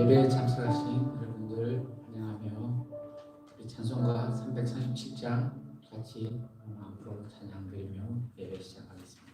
예배에 참석하신 여러분들 환영하며 우리 찬송가 337장 같이 앞으로 찬양 드리며 예배 시작하겠습니다.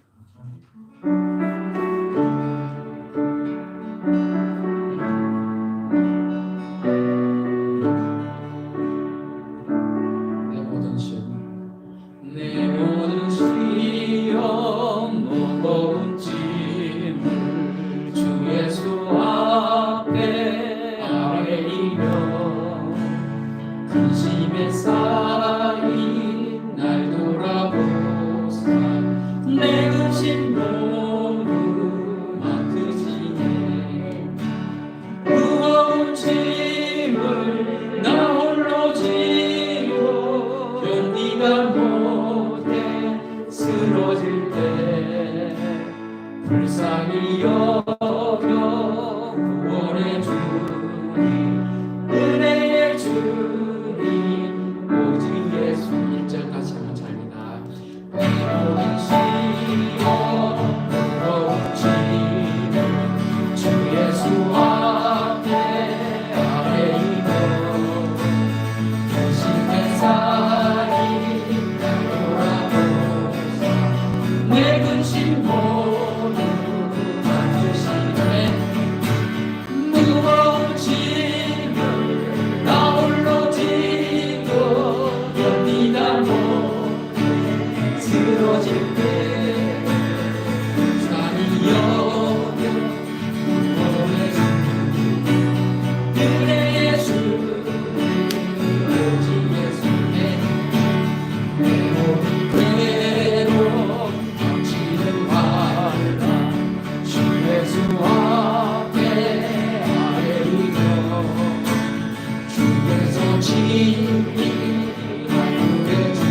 내 모든 시험 무거운 짐을 주 예수 앞에 아뢰이며 근심에 쌓인 날 돌아보사 내 근심 모두 맡으시네. 무거운 짐을 나 홀로 지고 견디다 쓰러질 때 불쌍히 여겨 구원해 주님, 은혜의 주님 오직 예수. 1절 같이 한번 잘합니다. 모든 시험 무거운 짐을 주 예수 앞에 아뢰이며 근심에 쌓인 내 근심 모두 맡으시네. 무거운 짐을 나 홀로 지고 견디다 못해 쓰러질 때 불쌍히 여겨 구원해 주님, 은혜의 주님 오직 예수네. 내 몸이 주 앞에 아뢰이며 주께서 친히 구해 주사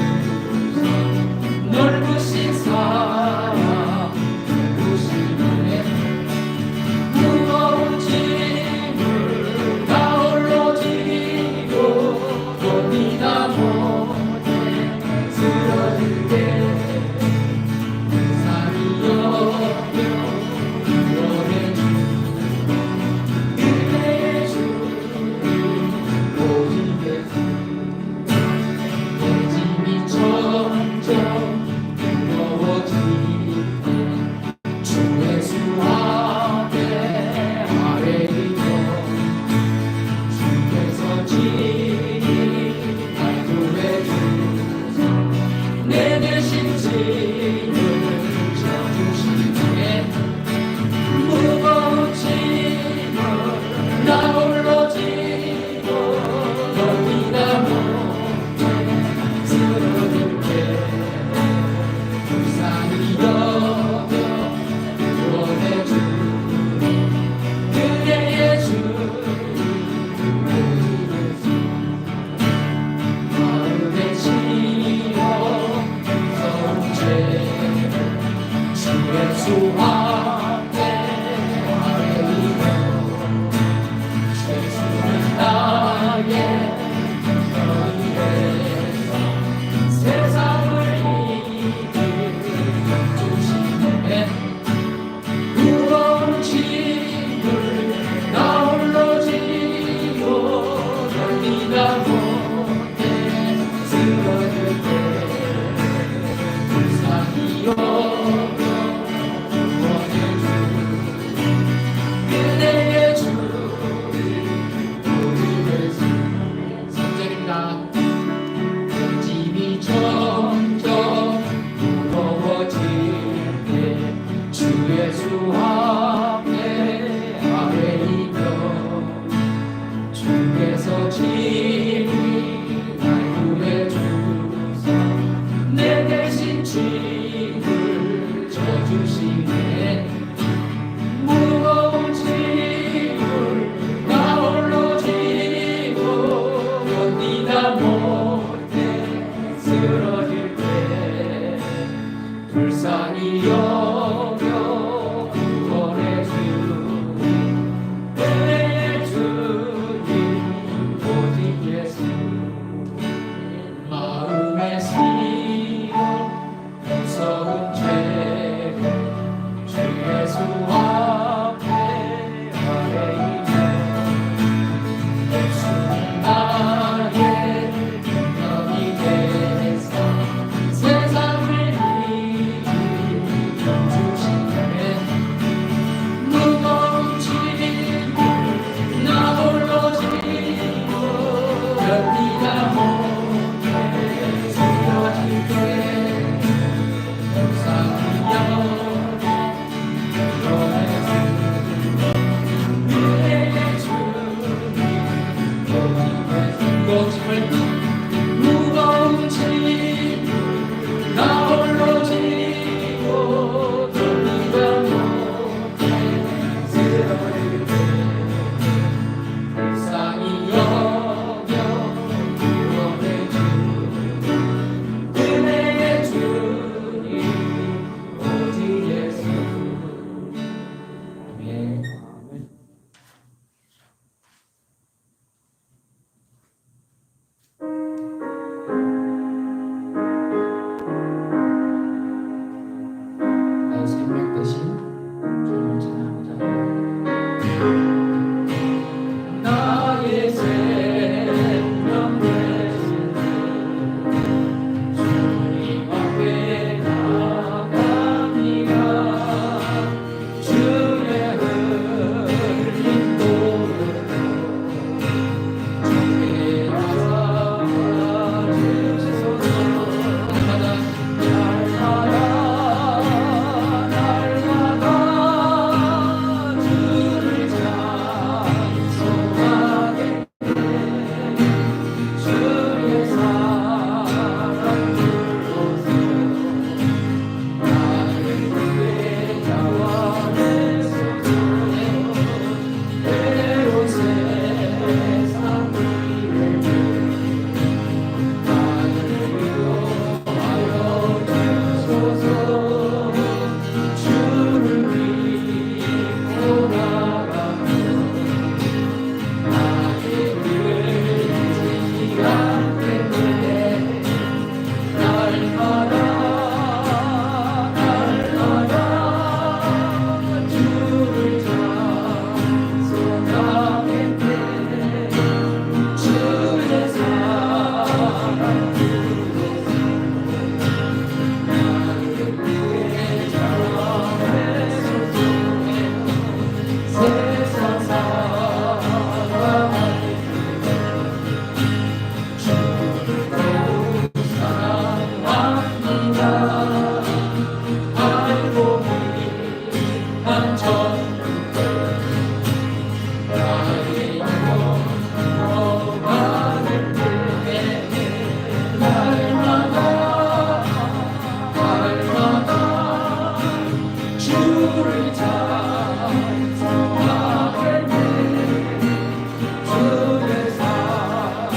넓으신 사랑 베푸시네. 무거운 짐을 나 홀로 지고 견디다 못해 쓰러질 때 불쌍히 여겨 구원해 주를 찬송하겠네 주의 사랑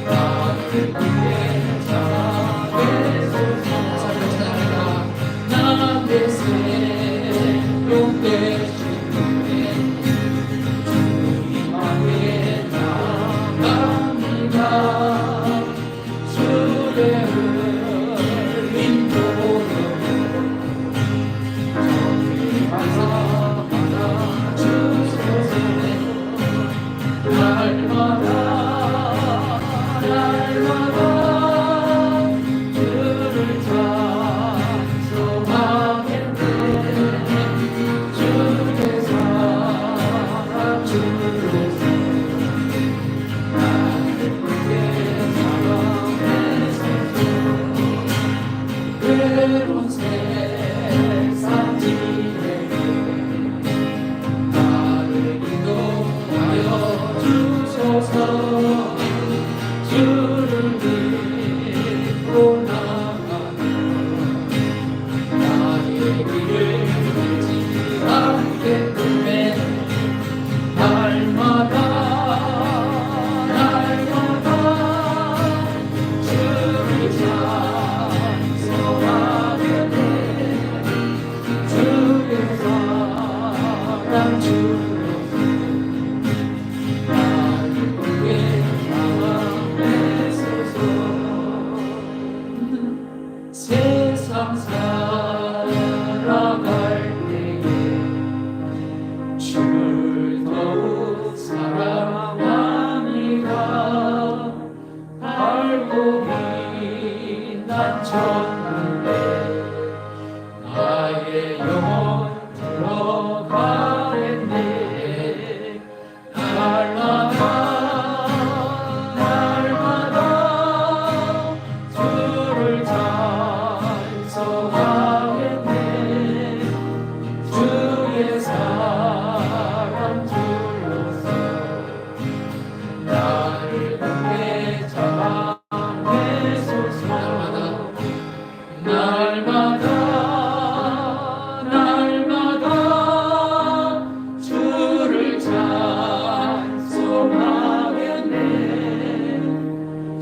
나를 위해 자비소서 나의 새로운 되시네 주님만에 나갑니다 주의 인도로 정리하사 받아주소서 날마다 주를 찬송하겠네 주의 사랑 주의 나를 위해 사랑해서 외로운 세상 지내게 나를 인도하여 주소서 주를 믿고 나가며 나의 길을 잃지 않겠네 날마다 주를 찬송하겠네 주의 사랑 주로 나를 위해 사랑하소서 세상 살아갈 때에 주를 더욱 사랑합니다 알고 빛난 천국에 나의 영혼 들어가겠네 날마다 주를 찬송하겠네 주의 사랑 줄로서 나를 위해 자랑해소서 날마다 주를 찬송하겠네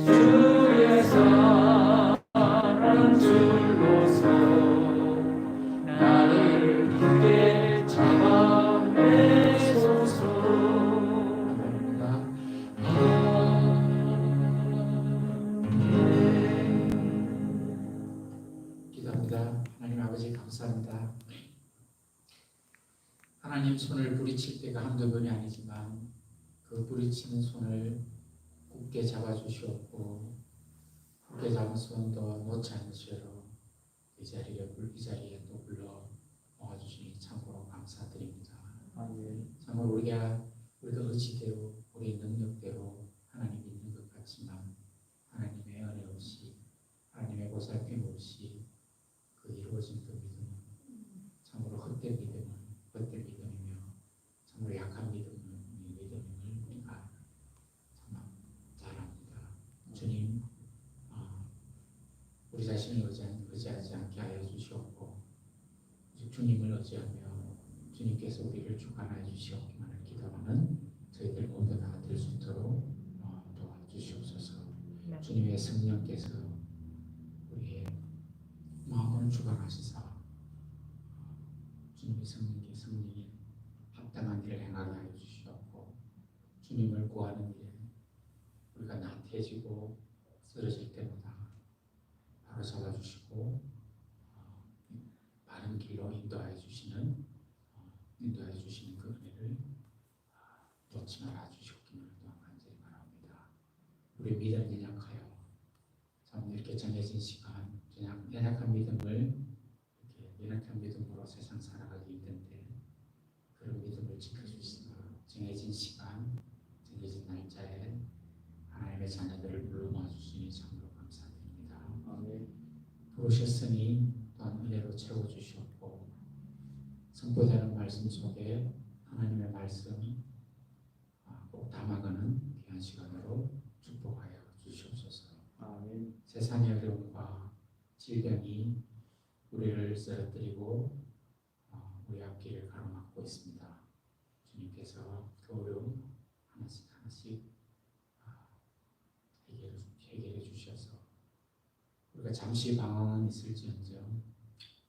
주의 사랑 줄로서 나를 위해 자랑해소서 기도합니다. 하나님 아버지 감사합니다. 하나님 손을 부리칠 때가 한두 번이 아니지만 그 부리치는 손을 굳게 잡아주시옵고 굳게 잡은 손도 놓지 않으시도록 이 자리에 또 불러 모아주시니 참으로 감사드립니다. 참으로 우리가 의지대로 우리의 능력대로 하나님 믿는 것 같지만 하나님의 은혜 없이 하나님의 보살핌 없이 그 이루어진 그 믿음은 참으로 헛된 믿음이며 참으로 약한 믿음임을 우리가 참 잘 압니다. 주님, 우리 자신을 의지하지 않게 하여 주시옵고 주님을 의지하며 주님께서 우리를 주관하여 주시옵기만을 기도하는 저희들 모두 다 될 수 있도록 도와주시옵소서. 주님의 성령께서 우리의 마음을 주관하시사 주님의 성령이 합당한 일을 행하게 하여 주시옵고 주님을 구하는 일에 우리가 나태해지고 쓰러질 때마다 바로 잡아주시고 바른 길로 인도하여 주시는 그 은혜를 놓지 말아 주시옵기를 또한 간절히 바랍니다. 우리 믿음 연약하여 참 이렇게 정해진 시간 연약한 믿음을 이렇게 연약한 믿음으로 세상 살아가기 힘든데 그런 믿음을 지켜주시며 정해진 시간 정해진 날짜에 하나님의 자녀들을 불러 모아주시니 참으로 감사드립니다. 부르셨으니 또한 은혜로 채워주시옵고 선포되는 말씀 속에 하나님의 말씀 꼭 담아가는 귀한 시간으로 축복하여 주시옵소서. 세상의 어려움과 질병이 우리를 쓰러뜨리고 우리 앞길을 가로막고 있습니다. 주님께서 그 어려움 하나씩 해결해 주셔서 우리가 잠시 방황은 있을지언정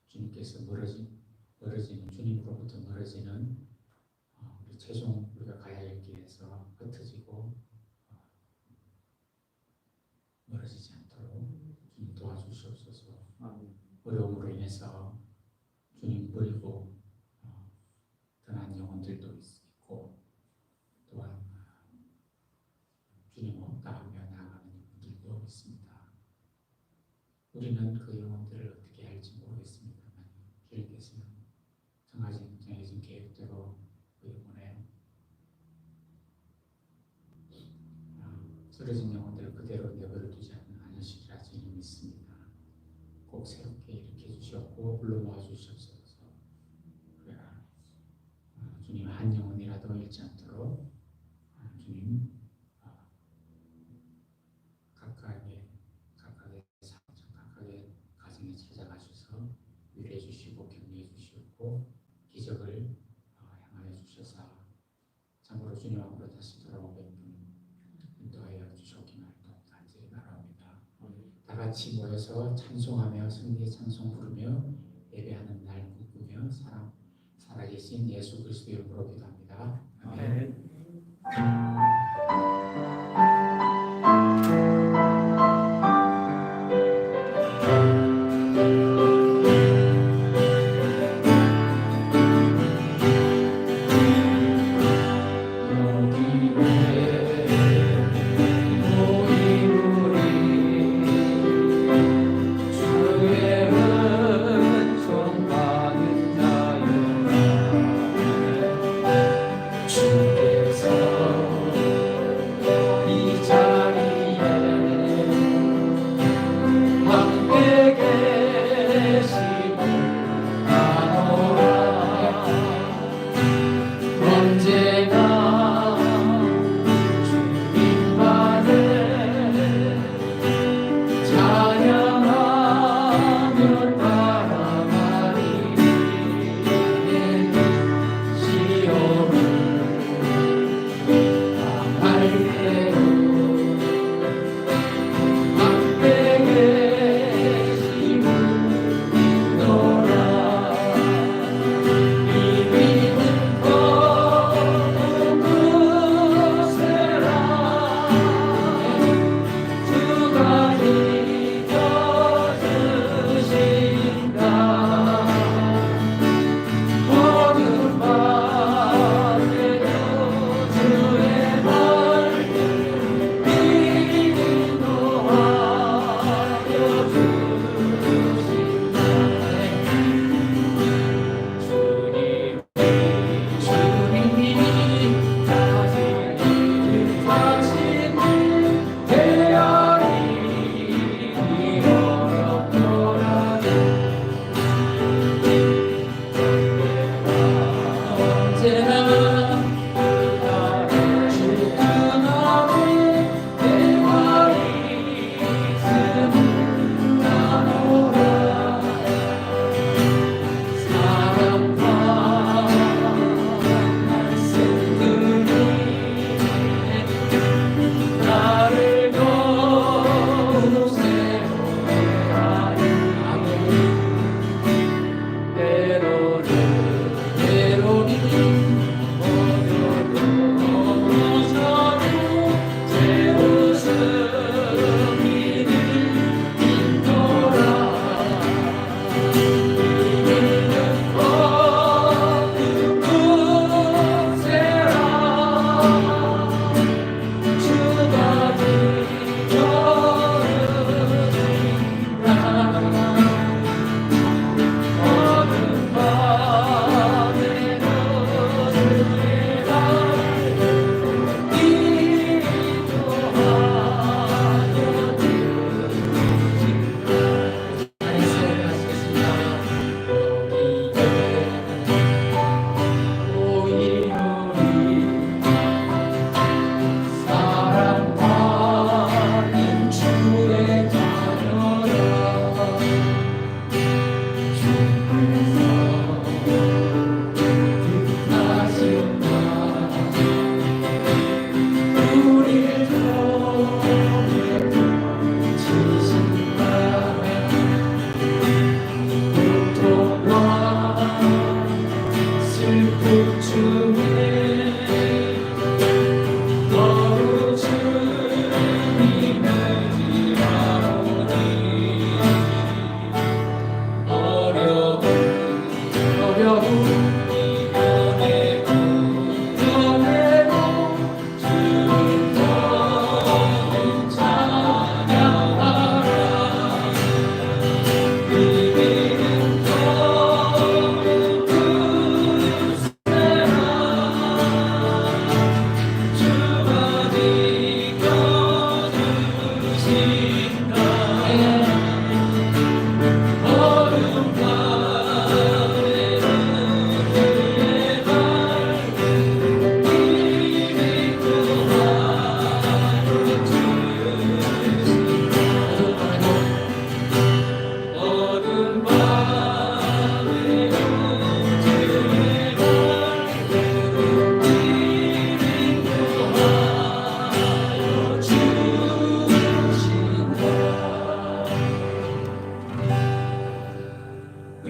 주님께서 멀어지는 주님으로부터 멀어지는 우리 최종 우리가 가야 할 길에서 흩어지고 멀어지지 않도록 주님 도와주시옵소서. 어려움으로 인해서 주님 버리고 떠난 영혼들도 있고 또한 주님 없다 하며 나아가는 영혼들도 있습니다. 우리는 그 영혼들을 어떻게 할지 모르겠습니다만 주님께서는 정해진 계획대로 그 영혼에 쓰러진 영혼들을 그대로 내버려 두지 않으시리라 주님 믿습니다. 꼭 새롭게 일으켜 주시옵고 불러 모아 주시옵소서. 그래야 주님 한 영혼이라도 잃지 않도록 주님 각각의 가정에 찾아가셔서 위로해 주시고 격려해 주시고 기적을 향하여 주셔서 참으로 주님 앞으로 다시 돌아오게끔 인도하여 주셨기를 간절히 바랍니다. 다 같이 모여서 찬송하며 승리의 찬송 부르며 예배하는 날 꿈꾸며 살아계신 예수 그리스도 이름으로 기도합니다. 아멘. 주께서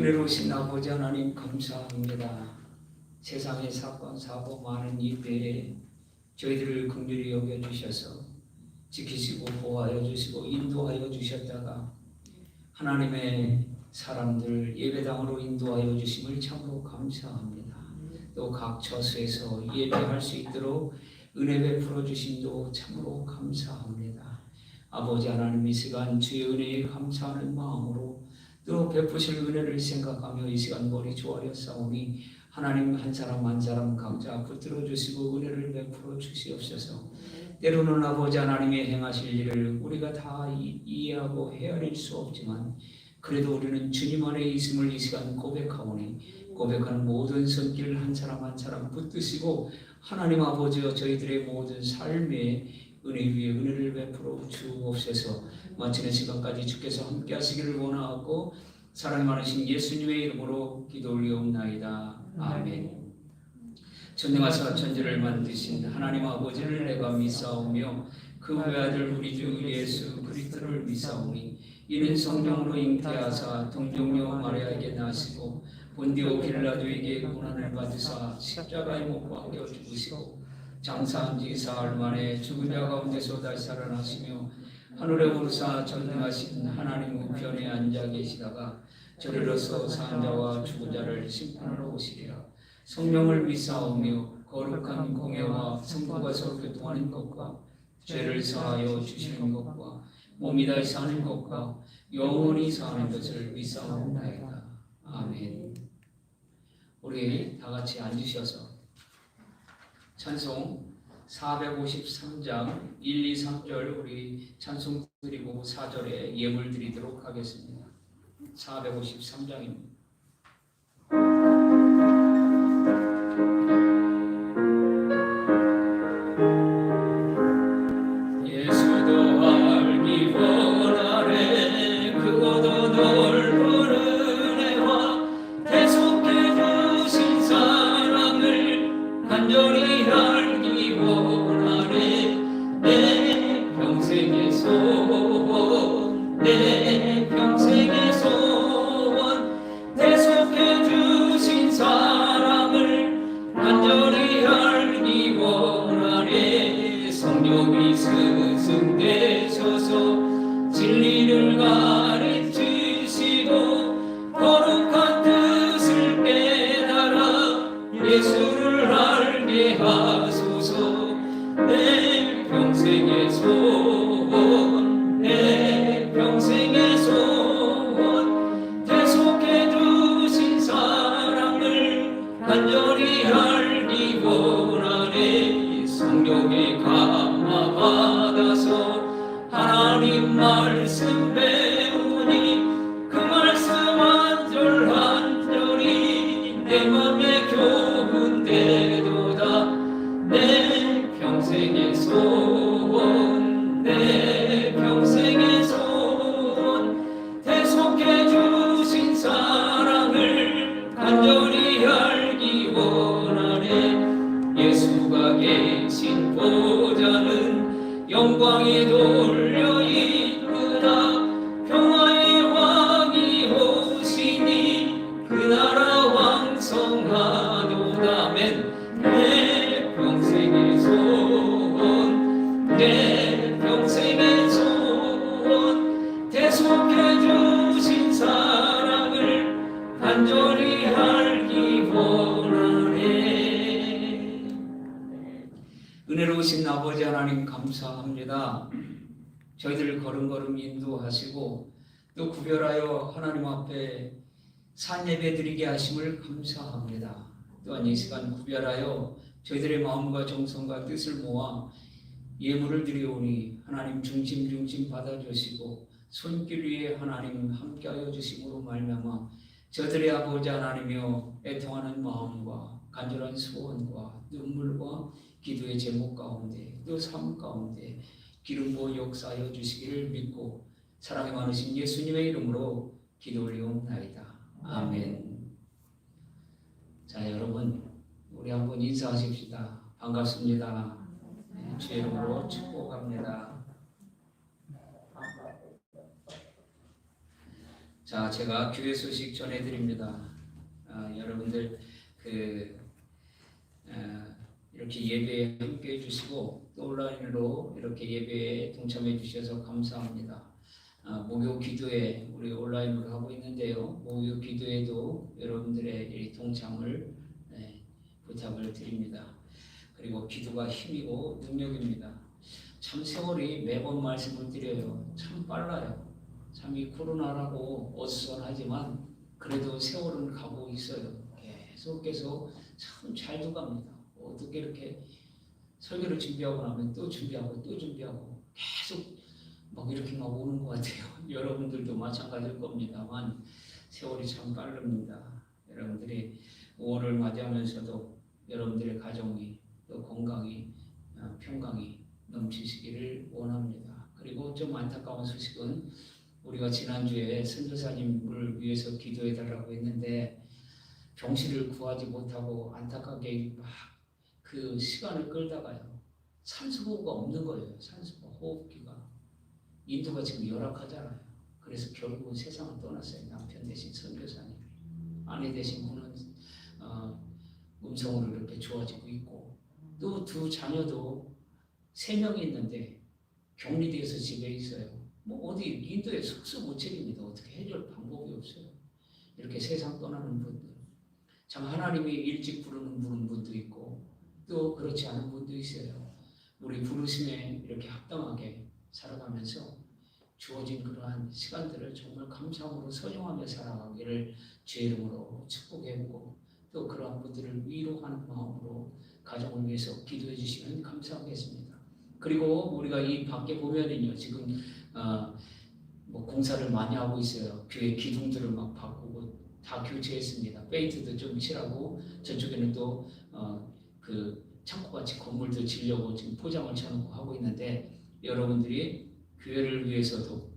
은혜로우신 아버지 하나님 감사합니다. 세상의 사건 사고 많은 이때에 저희들을 긍휼히 여겨주셔서 지키시고 보호하여 주시고 인도하여 주셨다가 하나님의 사람들 예배당으로 인도하여 주심을 참으로 감사합니다. 또 각 처소에서 예배할 수 있도록 은혜 베풀어 주심도 참으로 감사합니다. 아버지 하나님 이 시간 주의 은혜에 감사하는 마음으로 또 베푸실 은혜를 생각하며 이 시간 머리 조아려 싸우니 하나님 한 사람 한 사람 각자 붙들어 주시고 은혜를 베풀어 주시옵소서. 때로는 아버지 하나님이 행하실 일을 우리가 다 이해하고 헤아릴 수 없지만 그래도 우리는 주님 안에 있음을 이 시간 고백하오니 고백하는 모든 손길을 한 사람 붙드시고 하나님 아버지여 저희들의 모든 삶에 은혜 위에 은혜를 베풀어 주옵소서. 마치는 시간까지 주께서 함께 하시기를 원하고 사랑이 많으신 예수님의 이름으로 기도 올리옵나이다. 아멘. 전능하사 천지를 만드신 하나님 아버지를 내가 믿사오며 그 외아들 우리 주 예수 그리스도를 믿사오니 이는 성령으로 잉태하사 동정녀 마리아에게 나시고 본디오 빌라도에게 고난을 받으사 십자가에 못 박혀 죽으시고 장사한 지 사흘 만에 죽은 자 가운데서 다시 살아나시며 하늘에 오르사 전능하신 하나님 우편에 앉아 계시다가 저리로서 산 자와 죽은 자를 심판하러 오시리라. 성령을 믿사오며 거룩한 공예와 성부가 서로 교통하는 것과 죄를 사하여 주시는 것과 몸이 다시 사는 것과 영원히 사는 것을 믿사옵나이다. 아멘. 우리 다 같이 앉으셔서 찬송 453장 1, 2, 3절 우리 찬송 드리고 4절에 예물 드리도록 하겠습니다. 453장입니다. 예수도 알기 원하네 그거도 넓은 은혜와 대속해 주신 사랑을 간절히 알기 원하네 내 평생의 소원 내 평생의 소원 대속해 주신 사랑을 간절히 알기 원하네 성령이 스승되셔서 진리를 가르치시고 거룩한 뜻을 깨달아 예수를 알게 하소서. 내 평생의 소원 내 평생의 소원 대속해 주신 사랑을 간절히 알기 원하네 성령의 감화 받아서 하나님 말씀 배우니 그 말씀 한 절 한 절이 내 맘에 교훈되도다. 내 평생의 소원 내 평생의 소원 대속해 주신 사랑을 간절히 알기 원하네 예수가 계신 보좌는 영광이 돌려 있구나. 평화의 왕이 오시니 그 나라 왕성하도다. 아멘. 내 평생의 소원 내 평생의 소원 대속해 주신 사랑을 간절히 알기 원하네. 은혜로우신 아버지 하나님 감사합니다. 저희들을 걸음걸음 인도하시고 또 구별하여 하나님 앞에 산예배 드리게 하심을 감사합니다. 또한 이 시간 구별하여 저희들의 마음과 정성과 뜻을 모아 예물을 드리오니 하나님 중심 받아주시고 손길 위에 하나님 함께하여 주심으로 말미암아 저들의 아버지 하나님이여 애통하는 마음과 간절한 소원과 눈물과 기도의 제목 가운데 또 삶 가운데 기름 부어 역사하여 주시기를 믿고 사랑이 많으신 예수님의 이름으로 기도 올리옵나이다. 아멘. 자 여러분 우리 한번 인사하십시다. 반갑습니다. 주의 이름으로 축복합니다. 자, 제가 교회 소식 전해드립니다. 여러분들 이렇게 예배에 함께해 주시고 또 온라인으로 이렇게 예배에 동참해 주셔서 감사합니다. 목요 기도회 우리 온라인으로 하고 있는데요. 목요 기도회도 여러분들의 이 동참을 부탁을 드립니다. 그리고 기도가 힘이고 능력입니다. 참 세월이 매번 말씀을 드려요. 참 빨라요. 참 이 코로나라고 어수선하지만 그래도 세월은 가고 있어요. 계속 참 잘도 갑니다. 어떻게 이렇게 설교를 준비하고 나면 또 준비하고 계속 막 이렇게 막 오는 것 같아요. 여러분들도 마찬가지일 겁니다만 세월이 참 빠릅니다. 여러분들이 5월을 맞이하면서도 여러분들의 가정이 또 건강이 평강이 넘치시기를 원합니다. 그리고 좀 안타까운 소식은 우리가 지난주에 선교사님을 위해서 기도해 달라고 했는데 병실을 구하지 못하고 안타깝게 막 그 시간을 끌다가요. 산소가 없는 거예요. 산소가 호흡기가. 인도가 지금 열악하잖아요. 그래서 결국은 세상을 떠났어요. 남편 대신 선교사님. 아내 대신 분은 음성으로 이렇게 좋아지고 있고 또 두 자녀도 3명이 있는데 격리돼서 집에 있어요. 뭐 어디 인도에 속수 무책입니다. 어떻게 해결 방법이 없어요. 이렇게 세상 떠나는 분들 참 하나님이 일찍 부르는 분도 있고 또 그렇지 않은 분도 있어요. 우리 부르심에 이렇게 합당하게 살아가면서 주어진 그러한 시간들을 정말 감사함으로 선용하며 살아가기를 주의 이름으로 축복해보고 또 그러한 분들을 위로하는 마음으로 가정을 위해서 기도해 주시면 감사하겠습니다. 그리고 우리가 이 밖에 보면은요 지금 뭐 공사를 많이 하고 있어요. 교회 기둥들을 막 바꾸고 다 교체했습니다. 페인트도 좀 칠하고 저쪽에는 또 그 창고같이 건물도 지려고 지금 포장을 쳐놓고 하고 있는데 여러분들이 교회를 위해서도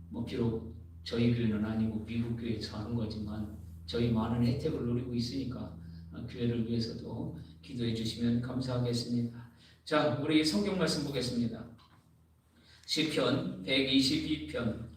뭐 비록 저희 교회는 아니고 미국 교회에서 하는 거지만 저희 많은 혜택을 누리고 있으니까 교회를 위해서도 기도해 주시면 감사하겠습니다. 자, 우리 성경 말씀 보겠습니다. 시편 132편,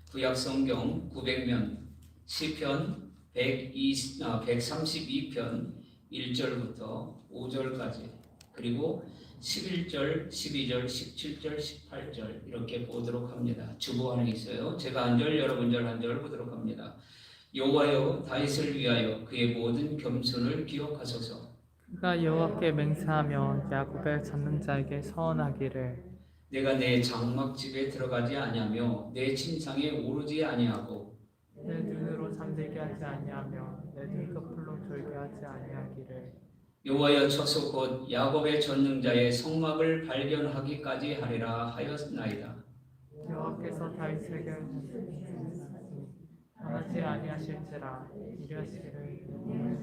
구약 성경 900면, 시편 132편 1절부터 5절까지 그리고 11절, 12절, 17절, 18절 이렇게 보도록 합니다. 주보 안에 있어요. 제가 한 절, 여러분 절 한 절 보도록 합니다. 여호와여 다윗을 위하여 그의 모든 겸손을 기억하소서. 그가 여호와께 맹세하며 야곱을 찾는 자에게 서원하기를 내가 내 장막집에 들어가지 아니하며 내 침상에 오르지 아니하고 내 눈으로 잠들게 하지 아니하며 내 눈꺼풀로 졸게 하지 아니하기를 여호와여 처소 곧 야곱의 전능자의 성막을 발견하기까지 하리라 하였나이다. 여호와께서 다윗에게 하지 아니하실지라 이르시기를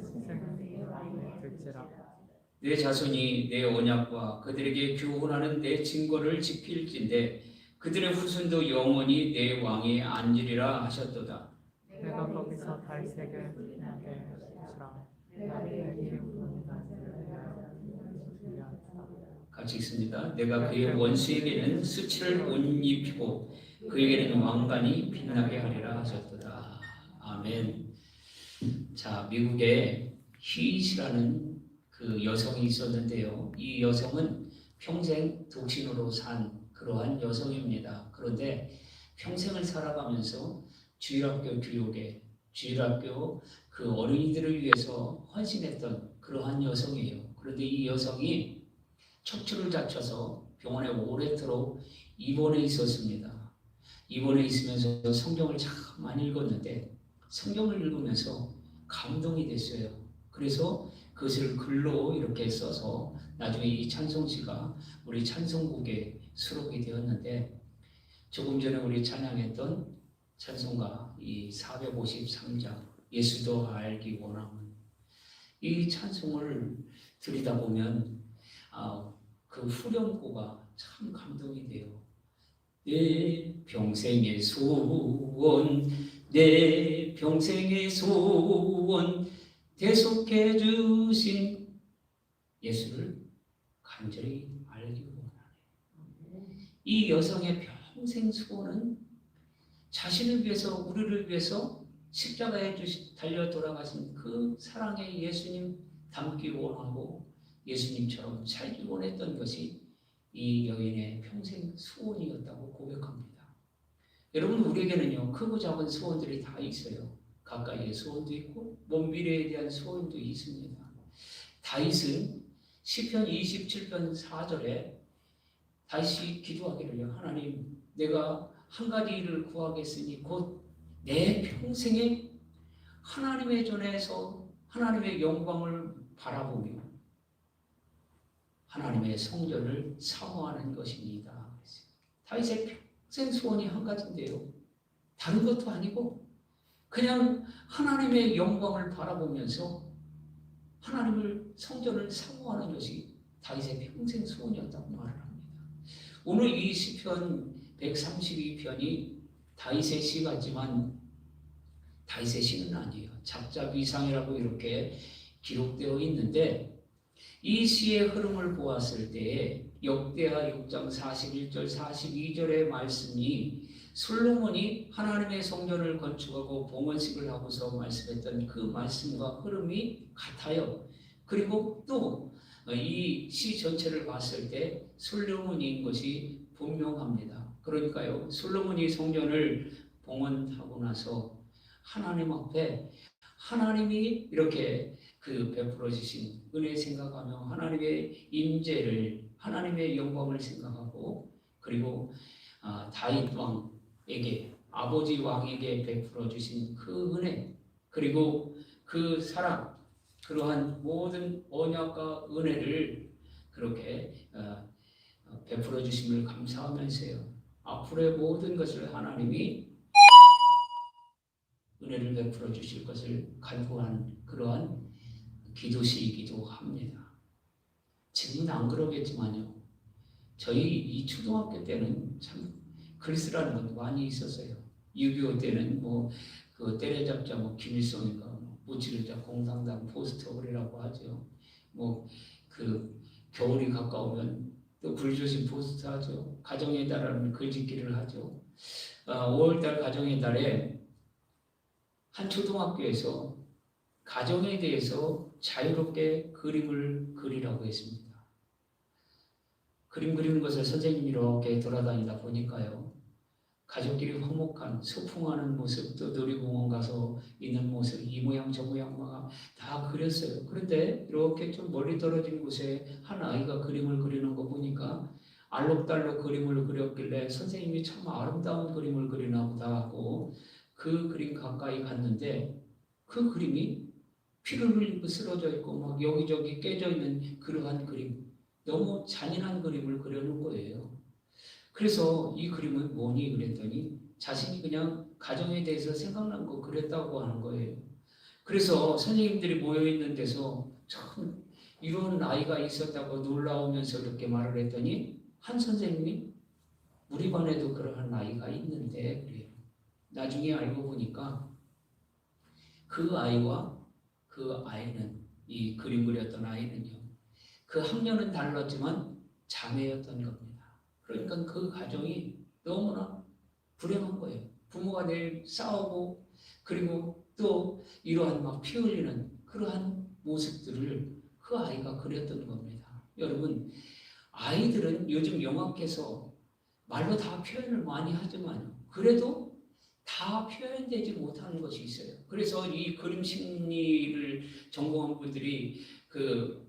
생명을 들지라 내 자손이 내 언약과 그들에게 교훈하는 내 증거를 지킬진대 그들의 후손도 영원히 내 왕에 앉으리라 하셨도다. 내가 거기서 다윗에게 하게 하시라 나의 이름으로 같이 읽습니다. 내가 그의 원수에게는 수치를 못 입히고 그에게는 왕관이 빛나게 하리라 하셨도다. 아멘. 자, 미국에 히잇이라는 그 여성이 있었는데요. 이 여성은 평생 독신으로 산 그러한 여성입니다. 그런데 평생을 살아가면서 주일학교 교육에 주일학교 그 어린이들을 위해서 헌신했던 그러한 여성이에요. 그런데 이 여성이 척추를 다쳐서 병원에 오래도록 입원해 있었습니다. 입원해 있으면서 성경을 참 많이 읽었는데 성경을 읽으면서 감동이 됐어요. 그래서 그것을 글로 이렇게 써서 나중에 이 찬송시가 우리 찬송곡에 수록이 되었는데 조금 전에 우리 찬양했던 찬송가 이 453장 예수도 알기 원함은 이 찬송을 들이다 보면 그 후렴구가 참 감동이 돼요. 내 평생의 소원 내 평생의 소원 대속해 주신 예수를 간절히 알기 원하네. 이 여성의 평생 소원은 자신을 위해서, 우리를 위해서 십자가에 달려 돌아가신 그 사랑의 예수님 닮기 원하고 예수님처럼 살기 원했던 것이 이 여인의 평생 소원이었다고 고백합니다. 여러분, 우리에게는요 크고 작은 소원들이 다 있어요. 가까이의 소원도 있고 먼 미래에 대한 소원도 있습니다. 다윗은 시편 27편 4절에 다시 기도하기를요, 하나님, 내가 한 가지 일을 구하겠으니 곧 내 평생에 하나님의 전에서 하나님의 영광을 바라보며 하나님의 성전을 사모하는 것입니다. 다윗의 평생 소원이 한 가지인데요, 다른 것도 아니고 그냥 하나님의 영광을 바라보면서 하나님을, 성전을 사모하는 것이 다윗의 평생 소원이었다고 말을 합니다. 오늘 이 시편 132편이 다윗의 시 같지만 다윗의 시는 아니에요. 작자비상이라고 이렇게 기록되어 있는데, 이 시의 흐름을 보았을 때에 역대하 6장 41절 42절의 말씀이 솔로몬이 하나님의 성전을 건축하고 봉헌식을 하고서 말씀했던 그 말씀과 흐름이 같아요. 그리고 또 이 시 전체를 봤을 때 솔로몬인 것이 분명합니다. 그러니까요, 솔로몬이 성전을 봉헌하고 나서 하나님 앞에 하나님이 이렇게 베풀어 주신 은혜 생각하며 하나님의 임재를, 하나님의 영광을 생각하고, 그리고 다윗 왕에게, 아버지 왕에게 베풀어 주신 그 은혜, 그리고 그 사랑, 그러한 모든 언약과 은혜를 그렇게 베풀어 주심을 감사하면서요, 앞으로의 모든 것을 하나님이 은혜를 베풀어 주실 것을 간구한 그러한 기도시이기도 합니다. 지금은 안 그러겠지만요, 저희 이 초등학교 때는 참 글 쓰라는 것도 많이 있었어요. 6.25 때는 그 때려잡자 김일성인가 무찌르자 공산당 포스터글이라고 하죠. 겨울이 가까우면 또 불조심 포스트 하죠. 가정의 달하는 글짓기를 하죠. 5월달 가정의 달에 한 초등학교에서 가정에 대해서 자유롭게 그림을 그리라고 했습니다. 그림 그리는 것을 선생님이 이렇게 돌아다니다 보니까요, 가족끼리 화목한 소풍하는 모습, 또 놀이공원 가서 있는 모습, 이 모양 저 모양 다 그렸어요. 그런데 이렇게 좀 멀리 떨어진 곳에 한 아이가 그림을 그리는 거 보니까 알록달록 그림을 그렸길래 선생님이 참 아름다운 그림을 그리나 보다 하고 그 그림 가까이 갔는데, 그 그림이 피를 흘리고 쓰러져 있고 여기저기 깨져 있는 그러한 그림, 너무 잔인한 그림을 그려놓은 거예요. 그래서 이 그림은 뭐니 그랬더니 자신이 그냥 가정에 대해서 생각난 거 그랬다고 하는 거예요. 그래서 선생님들이 모여있는 데서 참 이런 아이가 있었다고 놀라우면서 이렇게 말을 했더니 한 선생님이 우리 반에도 그러한 아이가 있는데 그래요. 나중에 알고 보니까 그 아이와 그 아이는, 이 그림 그렸던 아이는요, 그 학년은 달랐지만 자매였던 겁니다. 그러니까 그 가정이 너무나 불행한 거예요. 부모가 늘 싸우고, 그리고 또 이러한 피 흘리는 그러한 모습들을 그 아이가 그렸던 겁니다. 여러분, 아이들은 요즘 영화께서 말로 다 표현을 많이 하지만 그래도 다 표현되지 못하는 것이 있어요. 그래서 이 그림 심리를 전공한 분들이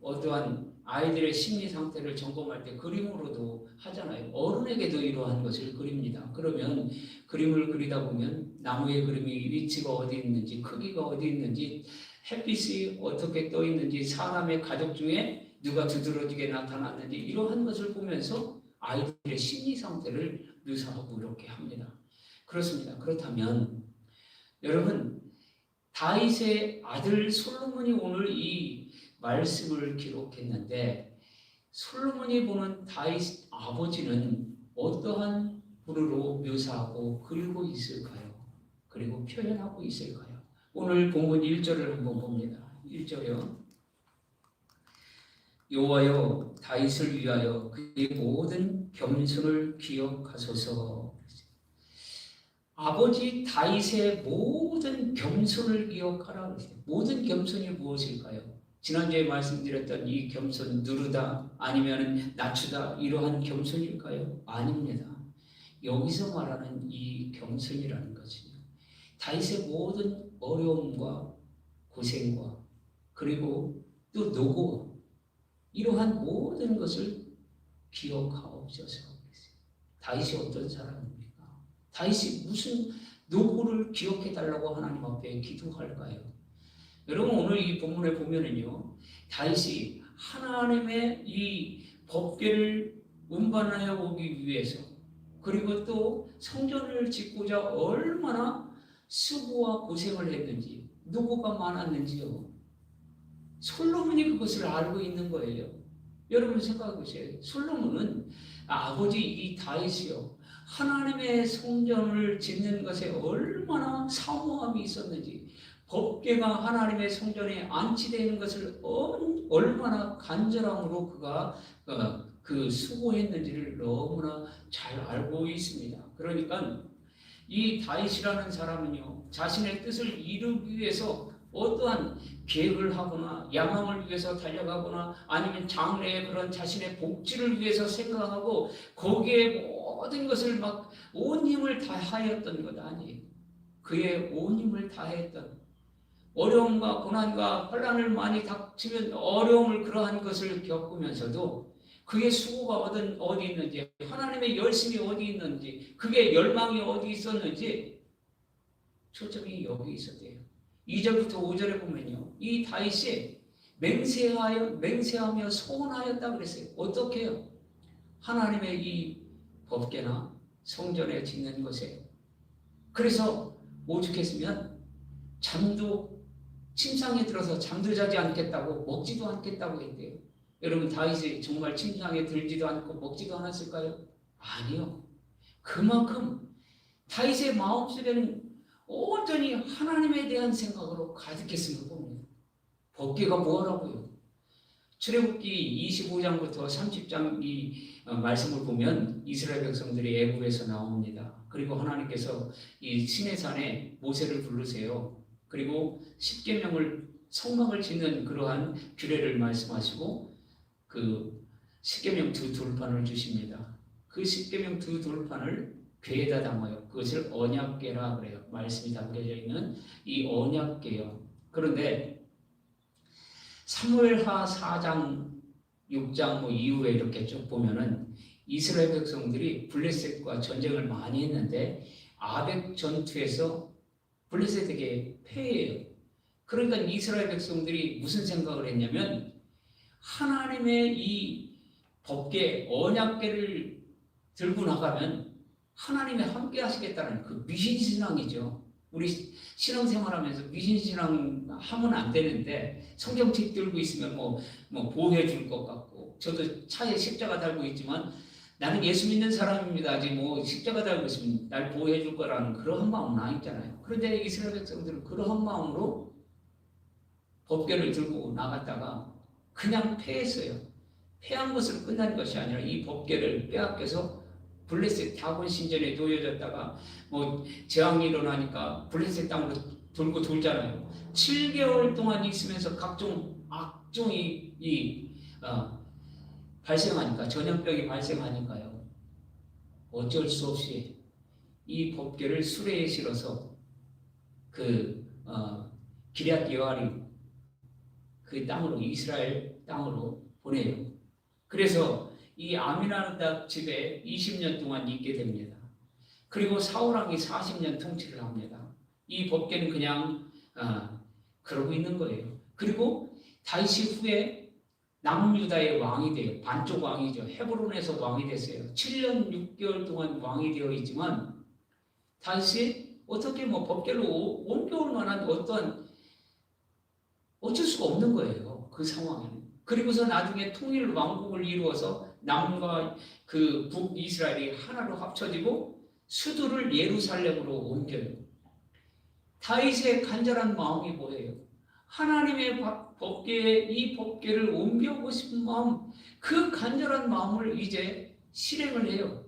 어떠한 아이들의 심리 상태를 점검할 때 그림으로도 하잖아요. 어른에게도 이러한 것을 그립니다. 그러면 그림을 그리다 보면 나무의 그림이 위치가 어디 있는지, 크기가 어디 있는지, 햇빛이 어떻게 떠 있는지, 사람의 가족 중에 누가 두드러지게 나타났는지, 이러한 것을 보면서 아이들의 심리 상태를 묘사하고 이렇게 합니다. 그렇습니다. 그렇다면 여러분, 다윗의 아들 솔로몬이 오늘 이 말씀을 기록했는데, 솔로몬이 보는 다윗 아버지는 어떠한 분으로 묘사하고 그리고 있을까요? 그리고 표현하고 있을까요? 오늘 본문 1절을 한번 봅니다. 1절이요. 여호와여, 다윗을 위하여 그의 모든 겸손을 기억하소서. 아버지 다윗의 모든 겸손을 기억하라 그랬어요. 모든 겸손이 무엇일까요? 지난주에 말씀드렸던 이 겸손, 누르다 아니면 낮추다 이러한 겸손일까요? 아닙니다. 여기서 말하는 이 겸손이라는 것은요, 다윗의 모든 어려움과 고생과 그리고 또 노고 이러한 모든 것을 기억하옵소서 그랬어요. 다윗이 어떤 사람입니까? 다윗이 무슨 노고를 기억해 달라고 하나님 앞에 기도할까요? 여러분 오늘 이 본문에 보면은요, 다윗이 하나님의 이 법궤를 운반하여 오기 위해서 그리고 또 성전을 짓고자 얼마나 수고와 고생을 했는지, 노고가 많았는지요. 솔로몬이 그것을 알고 있는 거예요. 여러분 생각해 보세요. 솔로몬은 아버지 이 다윗이요, 하나님의 성전을 짓는 것에 얼마나 사모함이 있었는지, 법궤가 하나님의 성전에 안치되는 것을 얼마나 간절함으로 그가 그 수고했는지를 너무나 잘 알고 있습니다. 그러니까 이 다윗이라는 사람은요, 자신의 뜻을 이루기 위해서 어떠한 계획을 하거나 야망을 위해서 달려가거나 아니면 장래의 그런 자신의 복지를 위해서 생각하고 거기에 모든 것을 막 온 힘을 다하였던 것 아니에요. 그의 온 힘을 다했던, 어려움과 고난과 환난을 많이 닥치면 어려움을 그러한 것을 겪으면서도 그의 수고가 어디 있는지, 하나님의 열심이 어디 있는지, 그게 열망이 어디 있었는지 초점이 여기 있었대요. 2절부터 5절에 보면요, 이 다윗이 맹세하며 소원하였다 그랬어요. 어떻게 해요? 하나님의 이 법궤나 성전에 짓는 것에. 그래서 오죽했으면 잠도 침상에 들어서 잠도 자지 않겠다고, 먹지도 않겠다고 했대요. 여러분 다윗이 정말 침상에 들지도 않고 먹지도 않았을까요? 아니요. 그만큼 다윗의 마음속에는 온전히 하나님에 대한 생각으로 가득했음을 봅니다. 법궤가 뭐라고요? 출애굽기 25장부터 30장 이 말씀을 보면 이스라엘 백성들이 애굽에서 나옵니다. 그리고 하나님께서 이 시내산에 모세를 부르세요. 그리고 십계명을 성막을 짓는 그러한 규례를 말씀하시고 그 십계명 두 돌판을 주십니다. 그 십계명 두 돌판을 궤에다 담아요. 그것을 언약궤라 그래요. 말씀이 담겨져 있는 이 언약궤요. 그런데 사무엘하 4장, 6장 이후에 이렇게 쭉 보면은 이스라엘 백성들이 블레셋과 전쟁을 많이 했는데 아벡 전투에서 블레셋에게 패해요. 그러니까 이스라엘 백성들이 무슨 생각을 했냐면 하나님의 이 법궤, 언약궤를 들고 나가면 하나님이 함께 하시겠다는 그 미신신앙이죠. 우리 신앙생활하면서 미신신앙 하면 안 되는데 성경책 들고 있으면 뭐 보호해 줄 것 같고, 저도 차에 십자가 달고 있지만 나는 예수 믿는 사람입니다. 아직 십자가 달고 있으면 날 보호해 줄 거라는 그러한 마음은 아니잖아요. 그런데 이스라엘 백성들은 그러한 마음으로 법궤를 들고 나갔다가 그냥 패했어요. 패한 것으로 끝난 것이 아니라 이 법궤를 빼앗겨서 블레셋 다곤 신전에 놓여졌다가 재앙이 일어나니까 블레셋 땅으로 돌고 돌잖아요. 7개월 동안 있으면서 각종 악종이 발생하니까, 전염병이 발생하니까요, 어쩔 수 없이 이 법궤를 수레에 실어서 기럇 여아림 그 땅으로, 이스라엘 땅으로 보내요. 그래서 이 아미나답 집에 20년 동안 있게 됩니다. 그리고 사울왕이 40년 통치를 합니다. 이 법궤는 그냥 그러고 있는 거예요. 그리고 다윗이 후에 남유다의 왕이 돼요. 반쪽 왕이죠. 헤브론에서 왕이 됐어요. 7년 6개월 동안 왕이 되어 있지만 다윗이 어떻게 법궤로 옮겨올 만한 어쩔 수가 없는 거예요. 그 상황에는. 그리고서 나중에 통일 왕국을 이루어서 남과 그 북이스라엘이 하나로 합쳐지고 수도를 예루살렘으로 옮겨요. 다윗의 간절한 마음이 뭐예요? 하나님의 법궤에 이 법궤를 옮겨오고 싶은 마음, 그 간절한 마음을 이제 실행을 해요.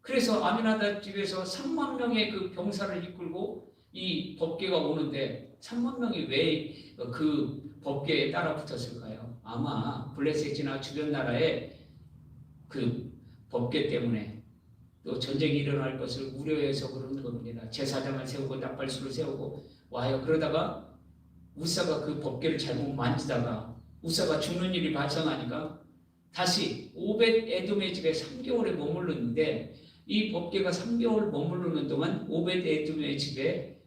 그래서 아미나답 집에서 3만 명의 그 병사를 이끌고 이 법궤가 오는데 3만 명이 왜 그 법궤에 따라 붙었을까요? 아마 블레셋이나 주변 나라의 그 법궤 때문에 또 전쟁이 일어날 것을 우려해서 그런 겁니다. 제사장을 세우고 나팔수를 세우고 와요. 그러다가 우사가 그 법궤를 잘못 만지다가 우사가 죽는 일이 발생하니까 다시 오벳 에돔의 집에 3개월에 머물렀는데 이 법궤가 3개월 머무르는 동안 오벳 에돔의 집에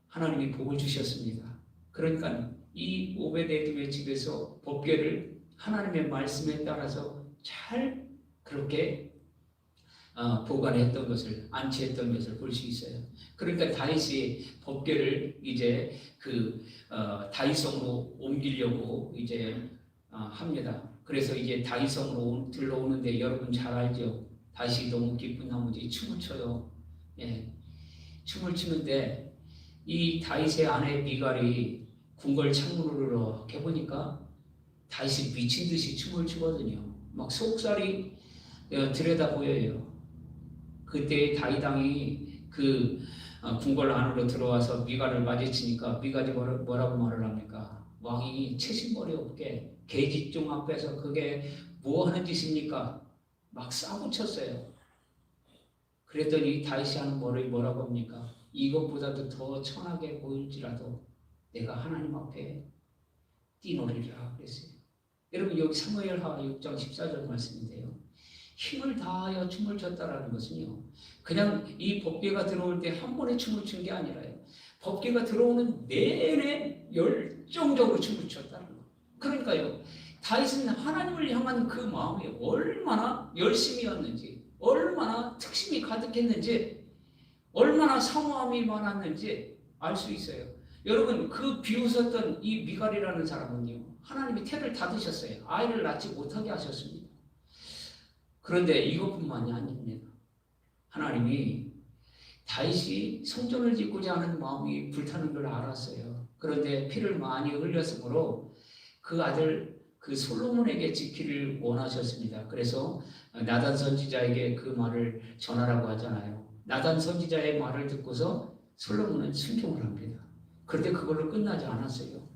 하나님이 복을 주셨습니다. 그러니까 이 오벳 에돔의 집에서 법궤를 하나님의 말씀에 따라서 잘 그렇게 보관했던 것을, 안치했던 것을 볼 수 있어요. 그러니까 다윗이 법궤를 이제 다윗성으로 옮기려고 이제 합니다. 그래서 이제 다윗성으로 들러오는데 여러분 잘 알죠? 다윗이 너무 기쁜 나머지 춤을 춰요. 예, 춤을 추는데 이 다윗의 아내 미갈이 궁궐 창문으로 이렇게 보니까 다윗이 미친 듯이 춤을 추거든요. 막 속살이 들여다 보여요. 그때 다윗 왕이 그 궁궐 안으로 들어와서 미갈을 마주치니까 미갈이 뭐라고 말을 합니까? 왕이 채신머리 없게 계집종 앞에서 그게 뭐 하는 짓입니까? 막 싸붙였어요. 그랬더니 다윗이 하는 말이 뭐라고 합니까? 이것보다도 더 천하게 보일지라도 내가 하나님 앞에 뛰노리라 그랬어요. 여러분 여기 사무엘하 6장 14절 말씀인데요. 힘을 다하여 춤을 췄다라는 것은요. 그냥 이 법궤가 들어올 때 한 번에 춤을 춘 게 아니라요. 법궤가 들어오는 내내 열정적으로 춤을 췄다는 거. 그러니까요. 다윗은 하나님을 향한 그 마음이 얼마나 열심이었는지, 얼마나 특심이 가득했는지, 얼마나 사모함이 많았는지 알 수 있어요. 여러분 그 비웃었던 이 미갈이라는 사람은요. 하나님이 태를 닫으셨어요. 아이를 낳지 못하게 하셨습니다. 그런데 이것뿐만이 아닙니다. 하나님이 다윗이 성전을 짓고자 하는 마음이 불타는 걸 알았어요. 그런데 피를 많이 흘렸으므로 그 아들 그 솔로몬에게 지키를 원하셨습니다. 그래서 나단 선지자에게 그 말을 전하라고 하잖아요. 나단 선지자의 말을 듣고서 솔로몬은 순종을 합니다. 그런데 그걸로 끝나지 않았어요.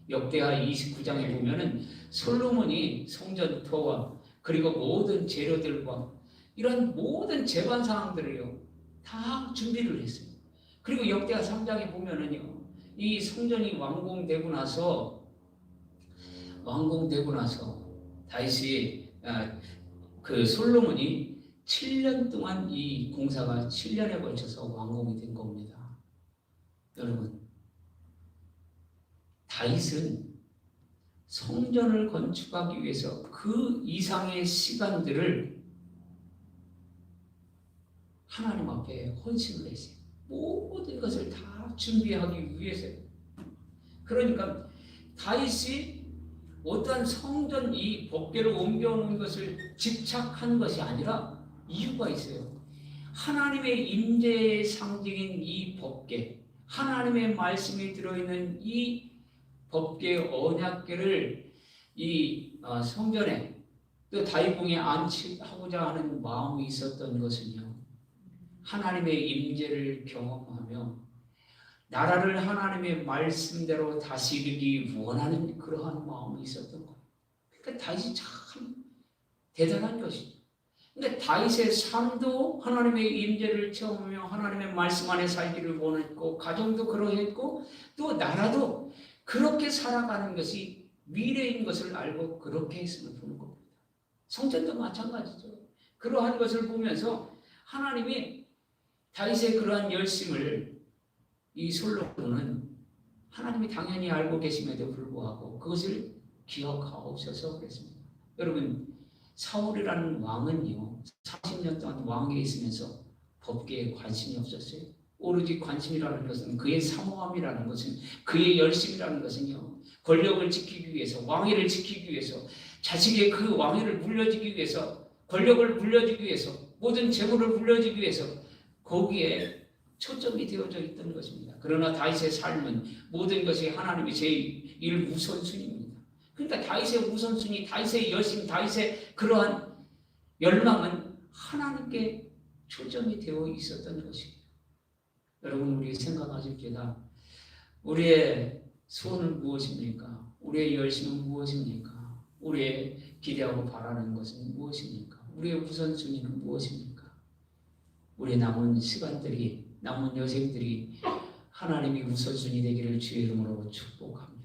역대하 29장에 보면은 솔로몬이 성전터와 그리고 모든 재료들과 이런 모든 재반 사항들을요 다 준비를 했어요. 그리고 역대하 3장에 보면은요 이 성전이 완공되고 나서 다윗이 그 솔로몬이 7년 동안 이 공사가 7년에 걸쳐서 완공이 된 겁니다. 여러분 다윗은 성전을 건축하기 위해서 그 이상의 시간들을 하나님 앞에 헌신을 했어요. 모든 것을 다 준비하기 위해서요. 그러니까 다윗이 어떠한 성전 이 법궤를 옮겨오는 것을 집착한 것이 아니라 이유가 있어요. 하나님의 임재의 상징인 이 법궤, 하나님의 말씀이 들어있는 이 법궤 언약궤를 이 성전에 또 다윗궁에 안치하고자 하는 마음이 있었던 것은요. 하나님의 임재를 경험하며 나라를 하나님의 말씀대로 다스리기 원하는 그러한 마음이 있었던 거예요. 그러니까 다윗이 참 대단한 것이죠. 근데 다윗의 삶도 하나님의 임재를 체험하며 하나님의 말씀 안에 살기를 원했고 가정도 그러했고 또 나라도 그렇게 살아가는 것이 미래인 것을 알고 그렇게 했음을 보는 겁니다. 성전도 마찬가지죠. 그러한 것을 보면서 하나님이 다윗의 그러한 열심을 이 솔로몬은 하나님이 당연히 알고 계심에도 불구하고 그것을 기억하옵소서 그랬습니다. 여러분 사울이라는 왕은요 40년 동안 왕위에 있으면서 법궤에 관심이 없었어요. 오로지 관심이라는 것은 그의 사모함이라는 것은 그의 열심이라는 것은요 권력을 지키기 위해서 왕위를 지키기 위해서 자식의 그 왕위를 물려주기 위해서 권력을 물려주기 위해서 모든 재물을 물려주기 위해서 거기에 초점이 되어져 있던 것입니다. 그러나 다윗의 삶은 모든 것이 하나님이 제일 우선순위입니다. 그러니까 다윗의 우선순위, 다윗의 열심, 다윗의 그러한 열망은 하나님께 초점이 되어 있었던 것입니다. 여러분, 우리 생각하실 때다. 우리의 소원은 무엇입니까? 우리의 열심은 무엇입니까? 우리의 기대하고 바라는 것은 무엇입니까? 우리의 우선순위는 무엇입니까? 우리 남은 시간들이, 남은 여생들이 하나님이 우선순위 되기를 주의 이름으로 축복합니다.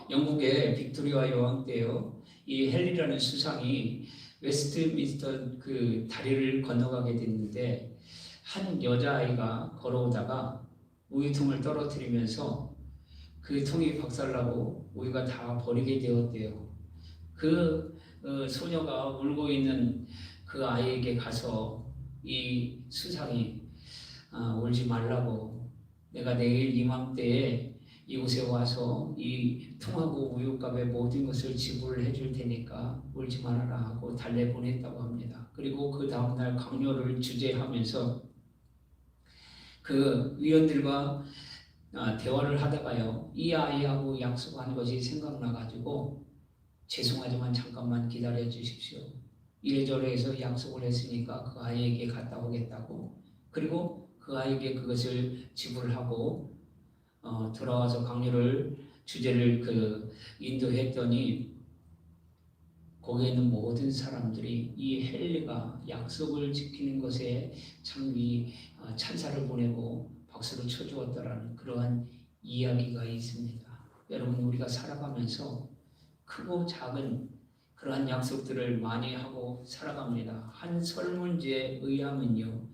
영국의 빅토리아 여왕 때요, 이 헨리라는 수상이 웨스트민스터 그 다리를 건너가게 됐는데 한 여자아이가 걸어오다가 우유통을 떨어뜨리면서 그 통이 박살나고 우유가 다 버리게 되었대요. 그 소녀가 울고 있는 그 아이에게 가서 이 수상이 울지 말라고, 내가 내일 이맘때에 이곳에 와서 이 통하고 우유값의 모든 것을 지불해 줄 테니까 울지 말아라 하고 달래보냈다고 합니다. 그리고 그 다음날 강요를 주재하면서 그 위원들과 대화를 하다가요, 이 아이하고 약속한 것이 생각나가지고 죄송하지만 잠깐만 기다려 주십시오. 이래저래 해서 약속을 했으니까 그 아이에게 갔다 오겠다고, 그리고 그 아이에게 그것을 지불하고 돌아와서 강요를 주제를 인도했더니 거기에 있는 모든 사람들이 이 헨리가 약속을 지키는 것에 참 찬사를 보내고 박수를 쳐주었다라는 그러한 이야기가 있습니다. 여러분, 우리가 살아가면서 크고 작은 그러한 약속들을 많이 하고 살아갑니다. 한 설문지에 의하면요,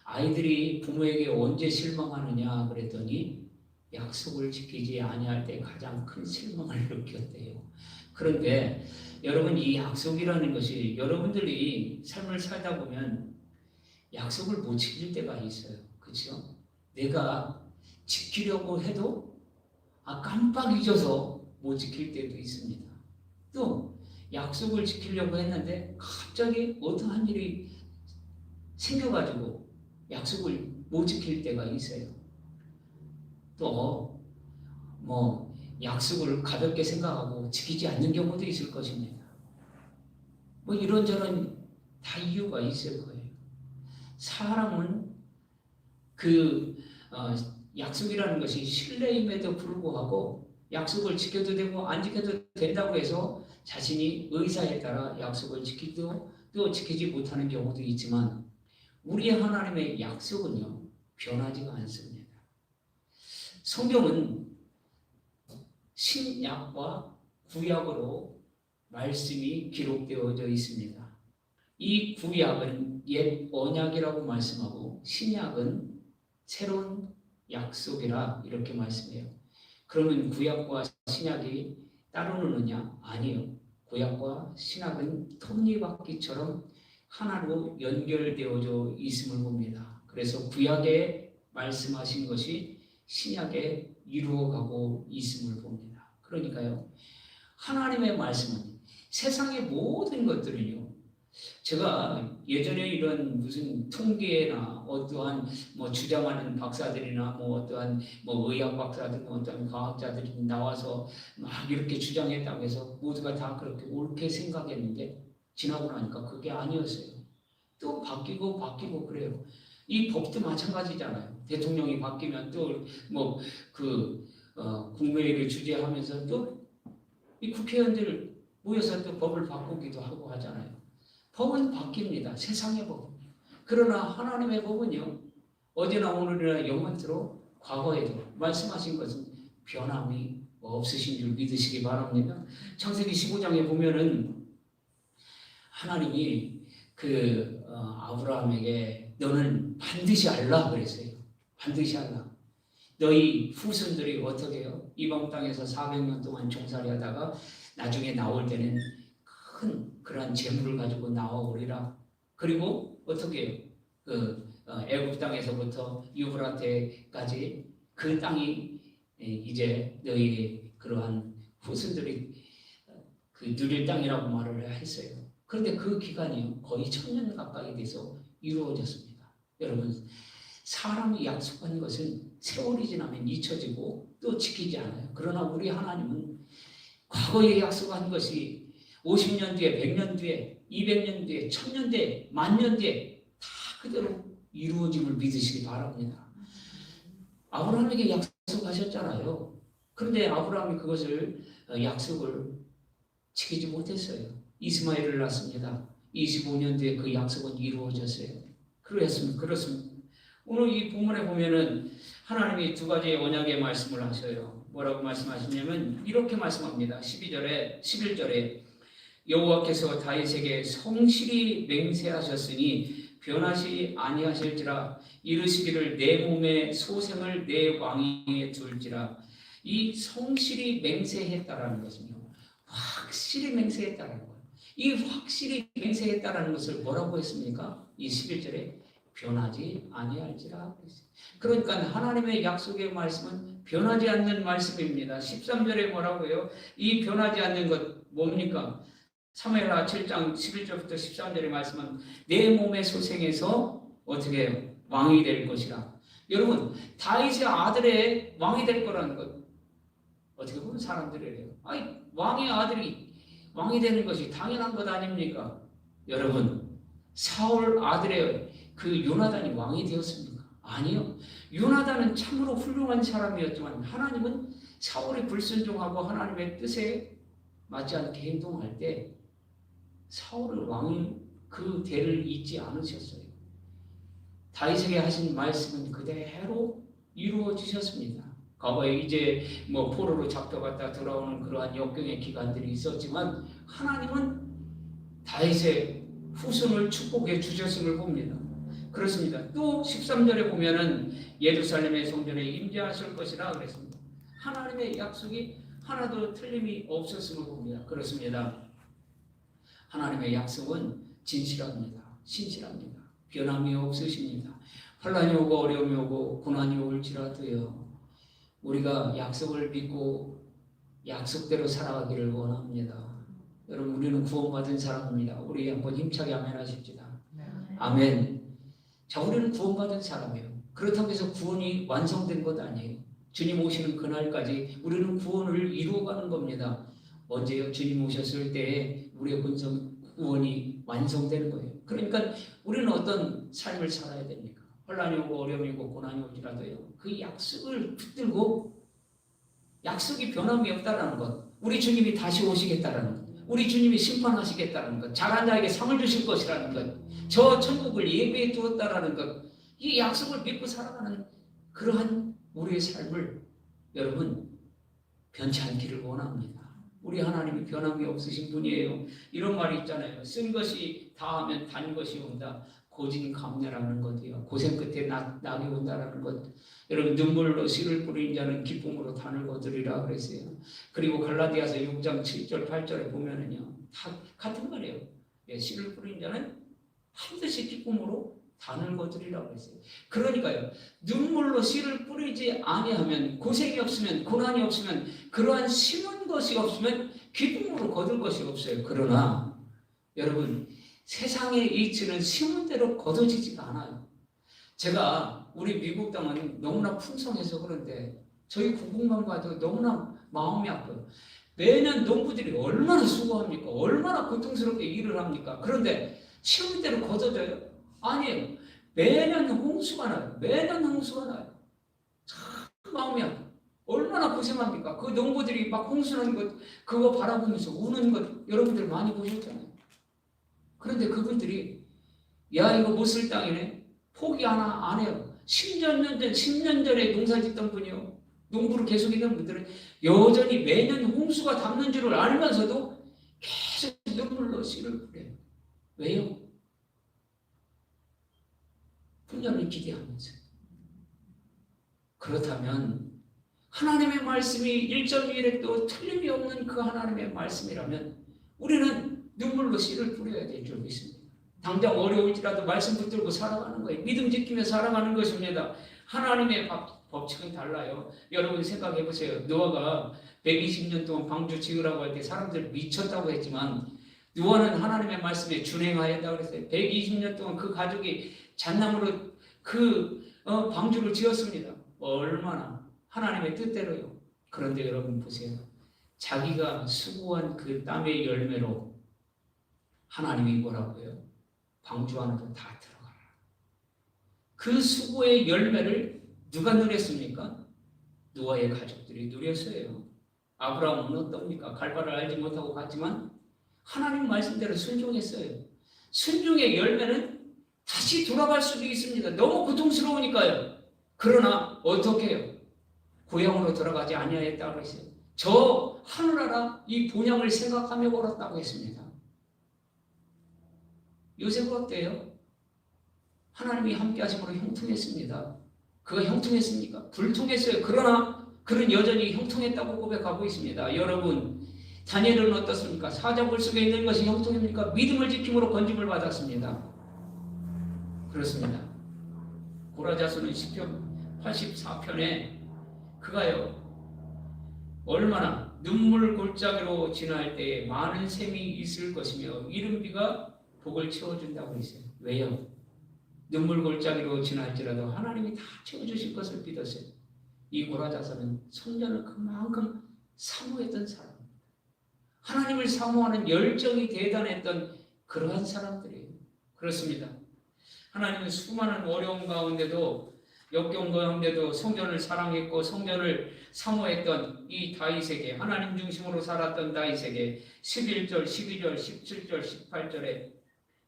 아이들이 부모에게 언제 실망하느냐 그랬더니 약속을 지키지 아니할 때 가장 큰 실망을 느꼈대요. 그런데 여러분, 이 약속이라는 것이 여러분들이 삶을 살다 보면 약속을 못 지킬 때가 있어요. 그렇죠? 내가 지키려고 해도 깜빡 잊어서 못 지킬 때도 있습니다. 또 약속을 지키려고 했는데 갑자기 어떠한 일이 생겨가지고 약속을 못 지킬 때가 있어요. 또 약속을 가볍게 생각하고 지키지 않는 경우도 있을 것입니다. 이런저런 다 이유가 있을 거예요. 사람은 약속이라는 것이 신뢰임에도 불구하고 약속을 지켜도 되고 안 지켜도 된다고 해서 자신이 의사에 따라 약속을 지키도 또 지키지 못하는 경우도 있지만 우리 하나님의 약속은요, 변하지가 않습니다. 성경은 신약과 구약으로 말씀이 기록되어져 있습니다. 이 구약은 옛 언약이라고 말씀하고 신약은 새로운 약속이라 이렇게 말씀해요. 그러면 구약과 신약이 따로 노느냐? 아니요. 구약과 신약은 톱니바퀴처럼 하나로 연결되어져 있음을 봅니다. 그래서 구약에 말씀하신 것이 신약에 이루어가고 있음을 봅니다. 그러니까요, 하나님의 말씀은 세상의 모든 것들은요, 제가 예전에 이런 무슨 통계나 어떠한 주장하는 박사들이나 어떠한 의학 박사들, 어떠한 과학자들이 나와서 막 이렇게 주장했다고 해서 모두가 다 그렇게 옳게 생각했는데 지나고 나니까 그게 아니었어요. 또 바뀌고 그래요. 이 법도 마찬가지잖아요. 대통령이 바뀌면 또 국무회의를 주재하면서 또 이 국회의원들 모여서 또 법을 바꾸기도 하고 하잖아요. 법은 바뀝니다. 세상의 법. 그러나 하나님의 법은요, 어제나 오늘이나 영원토록 과거에도 말씀하신 것은 변함이 없으신 줄 믿으시기 바랍니다. 창세기 15장에 보면은 하나님이 아브라함에게 너는 반드시 알라 그랬어요. 반드시 알라. 너희 후손들이 어떻게 해요? 이방 땅에서 400년 동안 종살이 하다가 나중에 나올 때는 큰 그러한 재물을 가지고 나오리라. 그리고 어떻게 해요? 애굽 땅에서부터 유브라테까지 그 땅이 이제 너희 그러한 후손들이 누릴 땅이라고 말을 했어요. 그런데 그 기간이 거의 1000년 가까이 돼서 이루어졌습니다. 여러분, 사람이 약속한 것은 세월이 지나면 잊혀지고 또 지키지 않아요. 그러나 우리 하나님은 과거에 약속한 것이 50년 뒤에 100년 뒤에 200년 뒤에, 1000년 뒤에, 10,000년 뒤에 다 그대로 이루어짐을 믿으시기 바랍니다. 아브라함에게 약속하셨잖아요. 그런데 아브라함이 그것을 약속을 지키지 못했어요. 이스마엘을 낳습니다. 25년 뒤에 그 약속은 이루어졌어요. 그렇습니다. 오늘 이 본문에 보면은 하나님이 두 가지의 언약의 말씀을 하셔요. 뭐라고 말씀하시냐면 이렇게 말씀합니다. 11절에 여호와께서 다윗에게 성실히 맹세하셨으니 변하시 아니하실지라 이르시기를 내 몸의 소생을 내 왕위에 둘지라. 이 성실히 맹세했다라는 것은요, 확실히 맹세했다라는 거예요. 이 확실히 맹세했다라는 것을 뭐라고 했습니까? 이 11절에 변하지 아니할지라. 그러니까 하나님의 약속의 말씀은 변하지 않는 말씀입니다. 13절에 뭐라고 해요? 이 변하지 않는 것 뭡니까? 사무엘하 7장 11절부터 13절의 말씀은 내 몸의 소생에서 어떻게 해요? 왕이 될 것이라. 여러분, 다윗의 아들의 왕이 될 거라는 것, 어떻게 보면 사람들이 해요. 아니, 왕의 아들이 왕이 되는 것이 당연한 것 아닙니까? 여러분, 사울 아들의 그 요나단이 왕이 되었습니까? 아니요. 요나단은 참으로 훌륭한 사람이었지만 하나님은 사울이 불순종하고 하나님의 뜻에 맞지 않게 행동할 때 사울을 왕이 그 대를 잇지 않으셨어요. 다윗에게 하신 말씀은 그대로 이루어지셨습니다. 과거에 이제 포로로 잡혀갔다 돌아오는 그러한 역경의 기간들이 있었지만 하나님은 다윗의 후손을 축복해 주셨음을 봅니다. 그렇습니다. 또 13절에 보면은 예루살렘의 성전에 임재하실 것이라 그랬습니다. 하나님의 약속이 하나도 틀림이 없었음을 봅니다. 그렇습니다. 하나님의 약속은 진실합니다. 신실합니다. 변함이 없으십니다. 환난이 오고 어려움이 오고 고난이 올지라도요, 우리가 약속을 믿고 약속대로 살아가기를 원합니다. 여러분, 우리는 구원받은 사람입니다. 우리 한번 힘차게 아멘 하십시다. 아멘. 자, 우리는 구원받은 사람이에요. 그렇다고 해서 구원이 완성된 것 아니에요. 주님 오시는 그날까지 우리는 구원을 이루어가는 겁니다. 언제요? 주님 오셨을 때 우리의 구원이 완성되는 거예요. 그러니까 우리는 어떤 삶을 살아야 됩니까? 혼란이 오고 어려움이 오고 고난이 올지라도요, 그 약속을 붙들고, 약속이 변함이 없다라는 것, 우리 주님이 다시 오시겠다라는 것, 우리 주님이 심판하시겠다는 것, 잘한 자에게 상을 주실 것이라는 것, 저 천국을 예비해 두었다라는 것, 이 약속을 믿고 살아가는 그러한 우리의 삶을 여러분 변치 않기를 원합니다. 우리 하나님이 변함이 없으신 분이에요. 이런 말이 있잖아요. 쓴 것이 다하면 단 것이 온다. 고진감래라는 것이요. 고생 끝에 낙이 온다라는 것. 여러분, 눈물로 씨를 뿌린 자는 기쁨으로 단을 거두리라 그랬어요. 그리고 갈라디아서 6장 7절 8절에 보면은요, 다 같은 말이에요. 씨를 뿌린 자는 반드시 기쁨으로 단을 거두리라 그랬어요. 그러니까요, 눈물로 씨를 뿌리지 아니하면, 고생이 없으면, 고난이 없으면, 그러한 심은 것이 없으면 기쁨으로 거둘 것이 없어요. 그러나 여러분, 세상의 이치는 심은 대로 거둬지지가 않아요. 제가 우리 미국 땅은 너무나 풍성해서 그런데 저희 구국만 봐도 너무나 마음이 아파요. 매년 농부들이 얼마나 수고합니까? 얼마나 고통스럽게 일을 합니까? 그런데 심은 대로 거둬져요? 아니에요. 매년 홍수가 나요. 매년 홍수가 나요. 참 마음이 아파요. 얼마나 고생합니까? 그 농부들이 막 홍수나는 것 그거 바라보면서 우는 것 여러분들 많이 보셨잖아요. 그런데 그분들이 야, 이거 못 쓸 땅이네, 포기 하나 안 해요. 10년 전에 농사 짓던 분이요, 농부를 계속 있는 분들은 여전히 매년 홍수가 닿는 줄을 알면서도 계속 눈물로 씨를 뿌려요. 왜요? 풍년을 기대하면서. 그렇다면 하나님의 말씀이 1.1획도 틀림이 없는 그 하나님의 말씀이라면 우리는 눈물로 씨를 뿌려야 될 줄 믿습니다. 당장 어려울지라도 말씀 붙들고 살아가는 거예요. 믿음 지키며 살아가는 것입니다. 하나님의 법칙은 달라요. 여러분 생각해 보세요. 노아가 120년 동안 방주 지으라고 할 때 사람들 미쳤다고 했지만 노아는 하나님의 말씀에 준행하였다고 그랬어요. 120년 동안 그 가족이 잣나무로 그 방주를 지었습니다. 얼마나 하나님의 뜻대로요. 그런데 여러분 보세요. 자기가 수고한 그 땀의 열매로 하나님이 뭐라고 해요? 방주 안으로 다 들어가라. 그 수고의 열매를 누가 누렸습니까? 노아의 가족들이 누렸어요. 아브라함은 어떻습니까? 갈바를 알지 못하고 갔지만 하나님 말씀대로 순종했어요. 순종의 열매는 다시 돌아갈 수도 있습니다. 너무 고통스러우니까요. 그러나 어떻게 해요? 고향으로 돌아가지 아니하였다고 했어요. 저 하늘나라 이 본향을 생각하며 걸었다고 했습니다. 요셉은 어때요? 하나님이 함께 하심으로 형통했습니다. 그가 형통했습니까? 불통했어요. 그러나 그는 여전히 형통했다고 고백하고 있습니다. 여러분, 다니엘은 어떻습니까? 사자굴 속에 있는 것이 형통입니까? 믿음을 지킴으로 건짐을 받았습니다. 그렇습니다. 고라자서는 시편 84편에 그가요 얼마나 눈물 골짜기로 지날 때에 많은 샘이 있을 것이며 이른 비가 복을 채워준다고 했어요. 왜요? 눈물 골짜기로 지날지라도 하나님이 다 채워주실 것을 믿었어요. 이 고라자서는 성전을 그만큼 사모했던 사람입니다. 하나님을 사모하는 열정이 대단했던 그러한 사람들이에요. 그렇습니다. 하나님은 수많은 어려움 가운데도 역경 가운데도 성전을 사랑했고 성전을 사모했던 이 다윗에게, 하나님 중심으로 살았던 다윗에게 11절, 12절, 17절, 18절에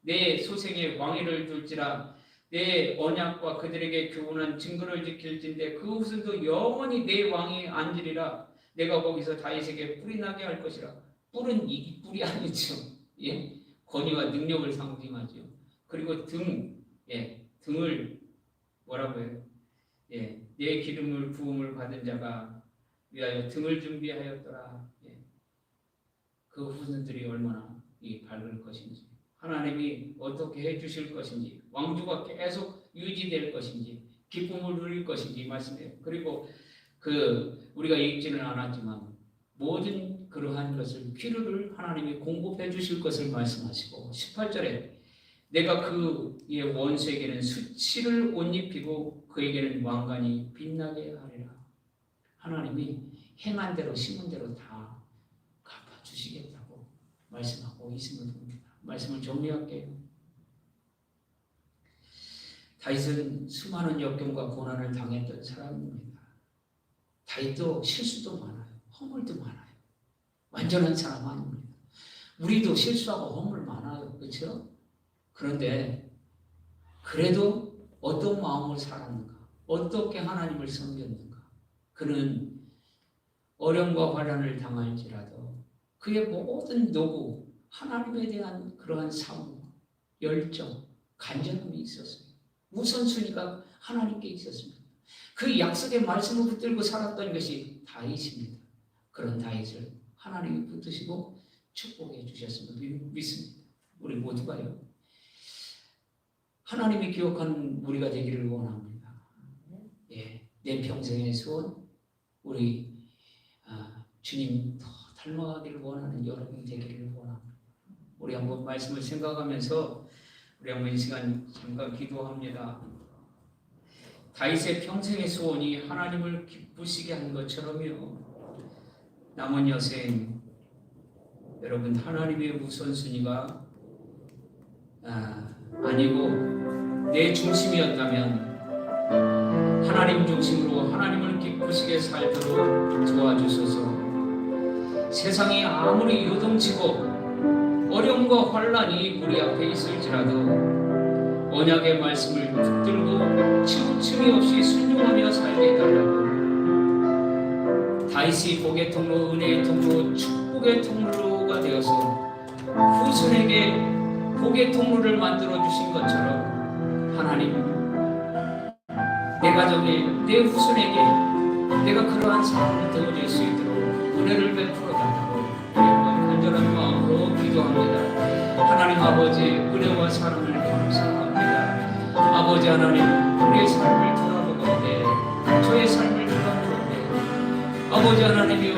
내 소생의 왕위를 둘지라 내 언약과 그들에게 교훈한 증거를 지킬진대 그 후손도 영원히 내 왕이 앉으리라. 내가 거기서 다윗에게 뿔이 나게 할 것이라. 뿔은 이 뿔이 아니죠. 예? 권위와 능력을 상징하죠. 그리고 등을 뭐라고 해요? 예, 내 기름을 부음을 받은 자가 위하여 등을 준비하였더라. 예. 그 후손들이 얼마나 밝을 것인지, 하나님이 어떻게 해주실 것인지, 왕조가 계속 유지될 것인지, 기쁨을 누릴 것인지 말씀해요. 그리고 우리가 읽지는 않았지만 모든 그러한 것을 필요를 하나님이 공급해 주실 것을 말씀하시고 18절에 내가 그의 원수에게는 수치를 옷 입히고 그에게는 왕관이 빛나게 하리라. 하나님이 행한 대로 심은 대로 다 갚아주시겠다고 말씀하고 있음을 봅니다. 말씀을 정리할게요. 다윗은 수많은 역경과 고난을 당했던 사람입니다. 다윗도 실수도 많아요. 허물도 많아요. 완전한 사람 아닙니다. 우리도 실수하고 허물 많아요. 그렇죠? 그런데 그래도 어떤 마음을 살았는가? 어떻게 하나님을 섬겼는가? 그는 어려움과 환난을 당할지라도 그의 모든 노고, 하나님에 대한 그러한 사모, 열정, 간절함이 있었어요. 우선순위가 하나님께 있었습니다. 그 약속의 말씀을 붙들고 살았던 것이 다윗입니다. 그런 다윗을 하나님이 붙드시고 축복해 주셨음을 믿습니다. 우리 모두가요. 하나님이 기억하는 우리가 되기를 원합니다. 예, 내 평생의 소원, 우리 주님 더 닮아가기를 원하는 여러분이 되기를 원합니다. 우리 한번 말씀을 생각하면서 우리 한번 이 시간 잠깐 기도합니다. 다윗의 평생의 소원이 하나님을 기쁘시게 한 것처럼요. 남은 여생 여러분 하나님의 우선순위가 아니고 내 중심이었다면 하나님 중심으로 하나님을 기쁘시게 살도록 도와주소서. 세상이 아무리 요동치고 어려움과 환난이 우리 앞에 있을지라도 언약의 말씀을 붙들고 치우침이 없이 순종하며 살게 해달라고. 다윗이 복의 통로, 은혜의 통로, 축복의 통로가 되어서 후손에게 복의 통로를 만들어 주신 것처럼 하나님, 내 가정에, 내 후손에게 내가 그러한 사람이 되어질 수 있도록 은혜를 베풀어 달라고 간절한 마음으로 기도합니다. 하나님 아버지, 은혜와 사랑을 감사합니다. 아버지 하나님, 우리의 삶을 돌아보건대, 저의 삶을 돌아보건대, 아버지 하나님이여,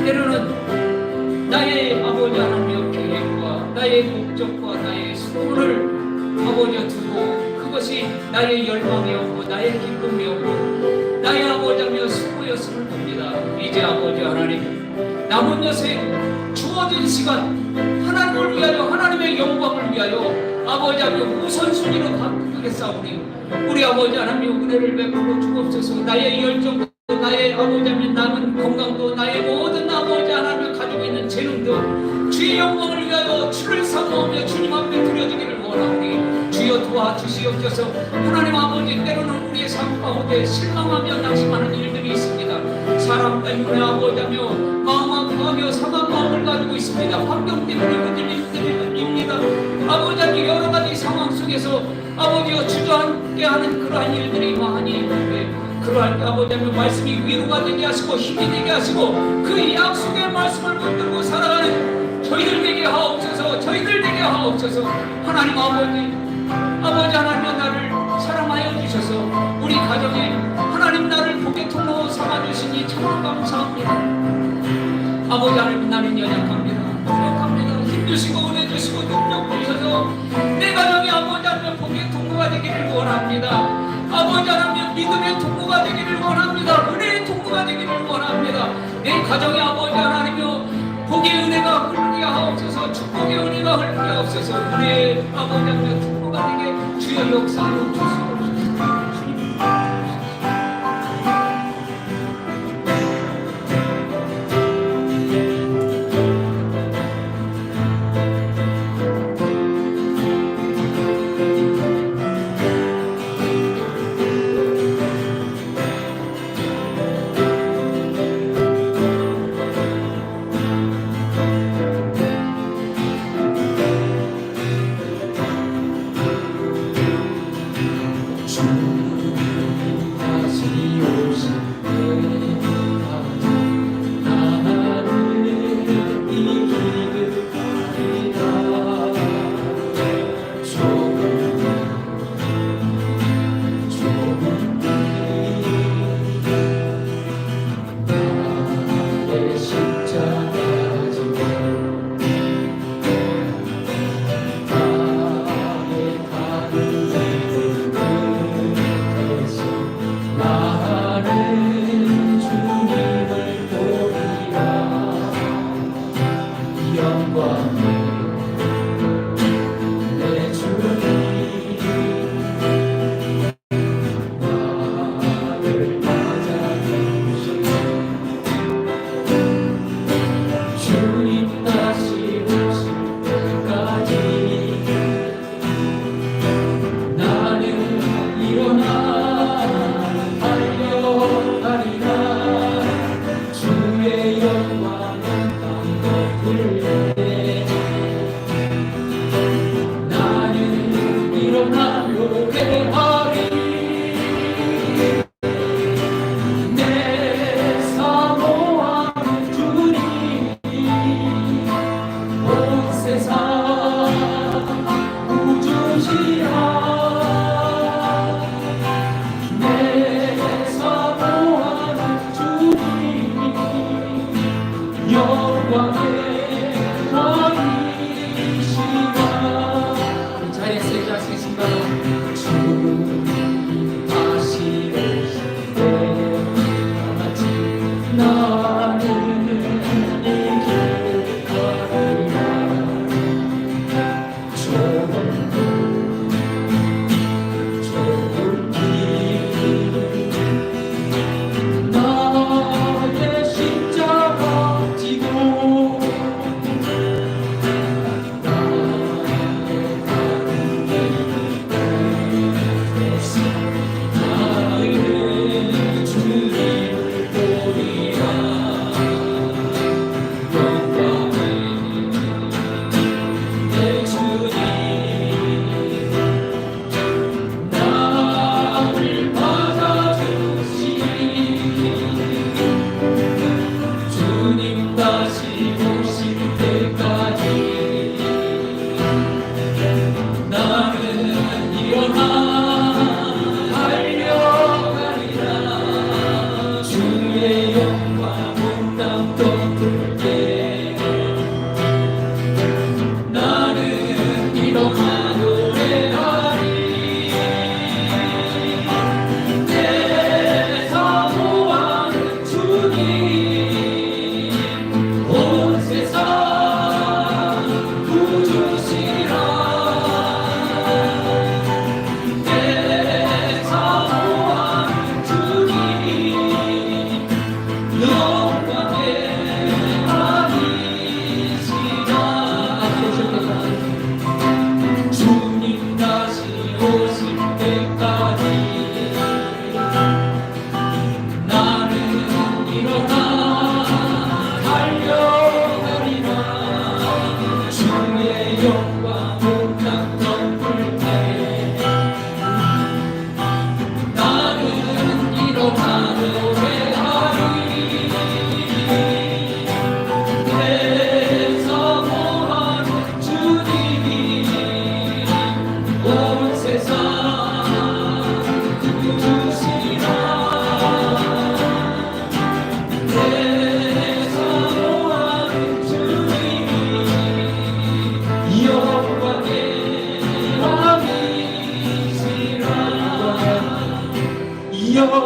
때로는 나의 아버지 하나님이여 계획과 나의 목적과 나의 소원을 아버지여 두고 그것이 나의 열망이었고 나의 기쁨이었고 나의 아버지며 수고였음을 봅니다. 이제 아버지 하나님, 남은 여생 주어진 시간 하나님 하나님을 위하여 하나님의 영광을 위하여 아버지 하나님 우선순위로 바꾸겠사오니 우리 아버지 하나님 은혜를 베풀어 주옵소서. 나의 열정도 나의 아버지 하나님 남은 건강도 나의 모든 아버지 하나님을 가지고 있는 재능도 주의 영광을 위하여 주를 사모하며 주님 앞에 드려지기를 원하오니 주여 도와주시옵소서. 하나님 아버지 때로는 우리의 삶 가운데 실망하며 낙심하는 일들이 있습니다. 사람 때문에 아버지하며 마음 아파하며 상한 마음을 가지고 있습니다. 환경 때문에 흔들립니다. 아버지하며 여러 가지 상황 속에서 아버지와 주저앉게 하는 그러한 일들이 많이 있는데 그러할 때 아버지하며 말씀이 위로가 되게 하시고 힘이 되게 하시고 그 약속의 말씀을 붙들고 살아가는 저희들 되게 하옵소서. 저희들 되게 하옵소서. 하나님 아버지 하나님은 나를 사랑하여 주셔서 우리 가정에 하나님 나를 복의 통로 삼아주시니 참 감사합니다. 아버지 하나님 나는 연약합니다. 힘주시고 은혜 주시고 능력 주셔서 내 가정이 아버지 하나님 복의 통로가 되기를 원합니다. 아버지 하나님 믿음의 통로가 되기를 원합니다. 은혜의 통로가 되기를 원합니다. 내 가정에 아버지 하나님이여 복의 은혜가 흐르게 하옵소서. 축복의 은혜가 흐르게 하옵소서. 은혜의 아버지 하나님 통로가 되게 주여 역사로 주시옵소서.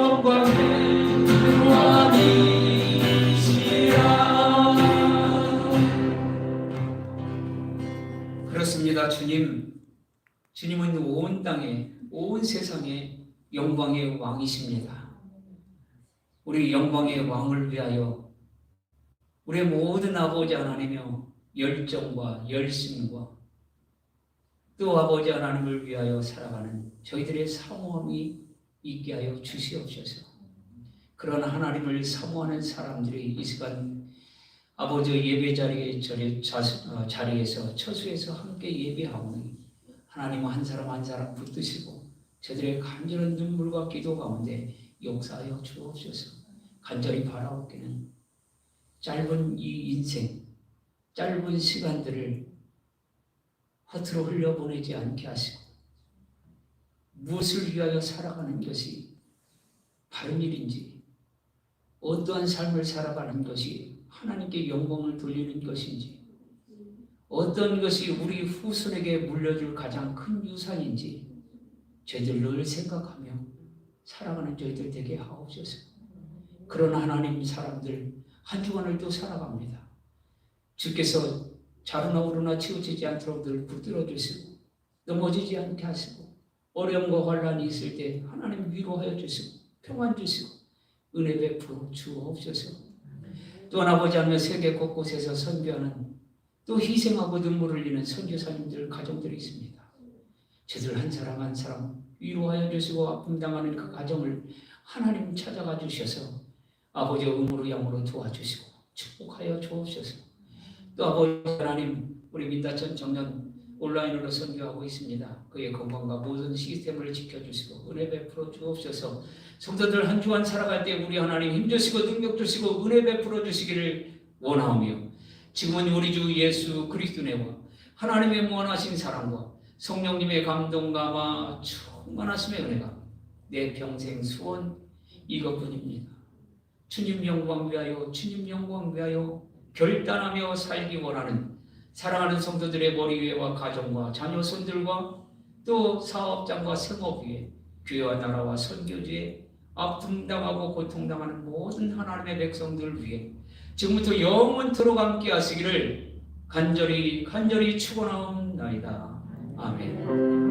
영광의 왕이시라. 그렇습니다. 주님은 온 땅에, 온 세상에 영광의 왕이십니다. 우리 영광의 왕을 위하여 우리의 모든 아버지 하나님의 열정과 열심과 또 아버지 하나님을 위하여 살아가는 저희들의 사모함이 있게 하여 주시옵소서. 그런 하나님을 사모하는 사람들이 이 시간 아버지 예배 자리에서 처소에서 함께 예배하오니 하나님 한 사람 한 사람 붙드시고 저들의 간절한 눈물과 기도 가운데 역사하여 주옵소서. 간절히 바라옵기는 짧은 이 인생, 짧은 시간들을 허투루 흘려보내지 않게 하시고 무엇을 위하여 살아가는 것이 바른 일인지, 어떠한 삶을 살아가는 것이 하나님께 영광을 돌리는 것인지, 어떤 것이 우리 후손에게 물려줄 가장 큰 유산인지 저희들 늘 생각하며 살아가는 저희들 되게 하옵소서. 그런 하나님 사람들 한 주간을 또 살아갑니다. 주께서 자루나 우루나 치우치지 않도록 늘 붙들어 주시고 넘어지지 않게 하시고 어려움과 환난이 있을 때 하나님 위로하여 주시고 평안 주시고 은혜 베풀어 주옵소서. 또한 아버지 하나님 세계 곳곳에서 선교하는 또 희생하고 눈물을 흘리는 선교사님들 가정들이 있습니다. 저들 한 사람 한 사람 위로하여 주시고 아픔 당하는 그 가정을 하나님 찾아가 주셔서 아버지 음으로 양으로 도와주시고 축복하여 주옵소서. 또 아버지 하나님 우리 민다천 청년 온라인으로 선교하고 있습니다. 그의 건강과 모든 시스템을 지켜주시고 은혜 베풀어 주옵소서. 성도들 한 주간 살아갈 때 우리 하나님 힘주시고 능력 주시고 은혜 베풀어 주시기를 원하오며 지금은 우리 주 예수 그리스도 내와 하나님의 무한하신 사랑과 성령님의 감동감화 충만하심의 은혜가 내 평생 소원 이것뿐입니다. 주님 영광 위하여 주님 영광 위하여 결단하며 살기 원하는 사랑하는 성도들의 머리 위에와 가정과 자녀 손들과 또 사업장과 생업 위에 교회와 나라와 선교지에 아픔당하고 고통당하는 모든 하나님의 백성들 위해 지금부터 영원토록 함께 하시기를 간절히 축원하옵나이다. 아멘.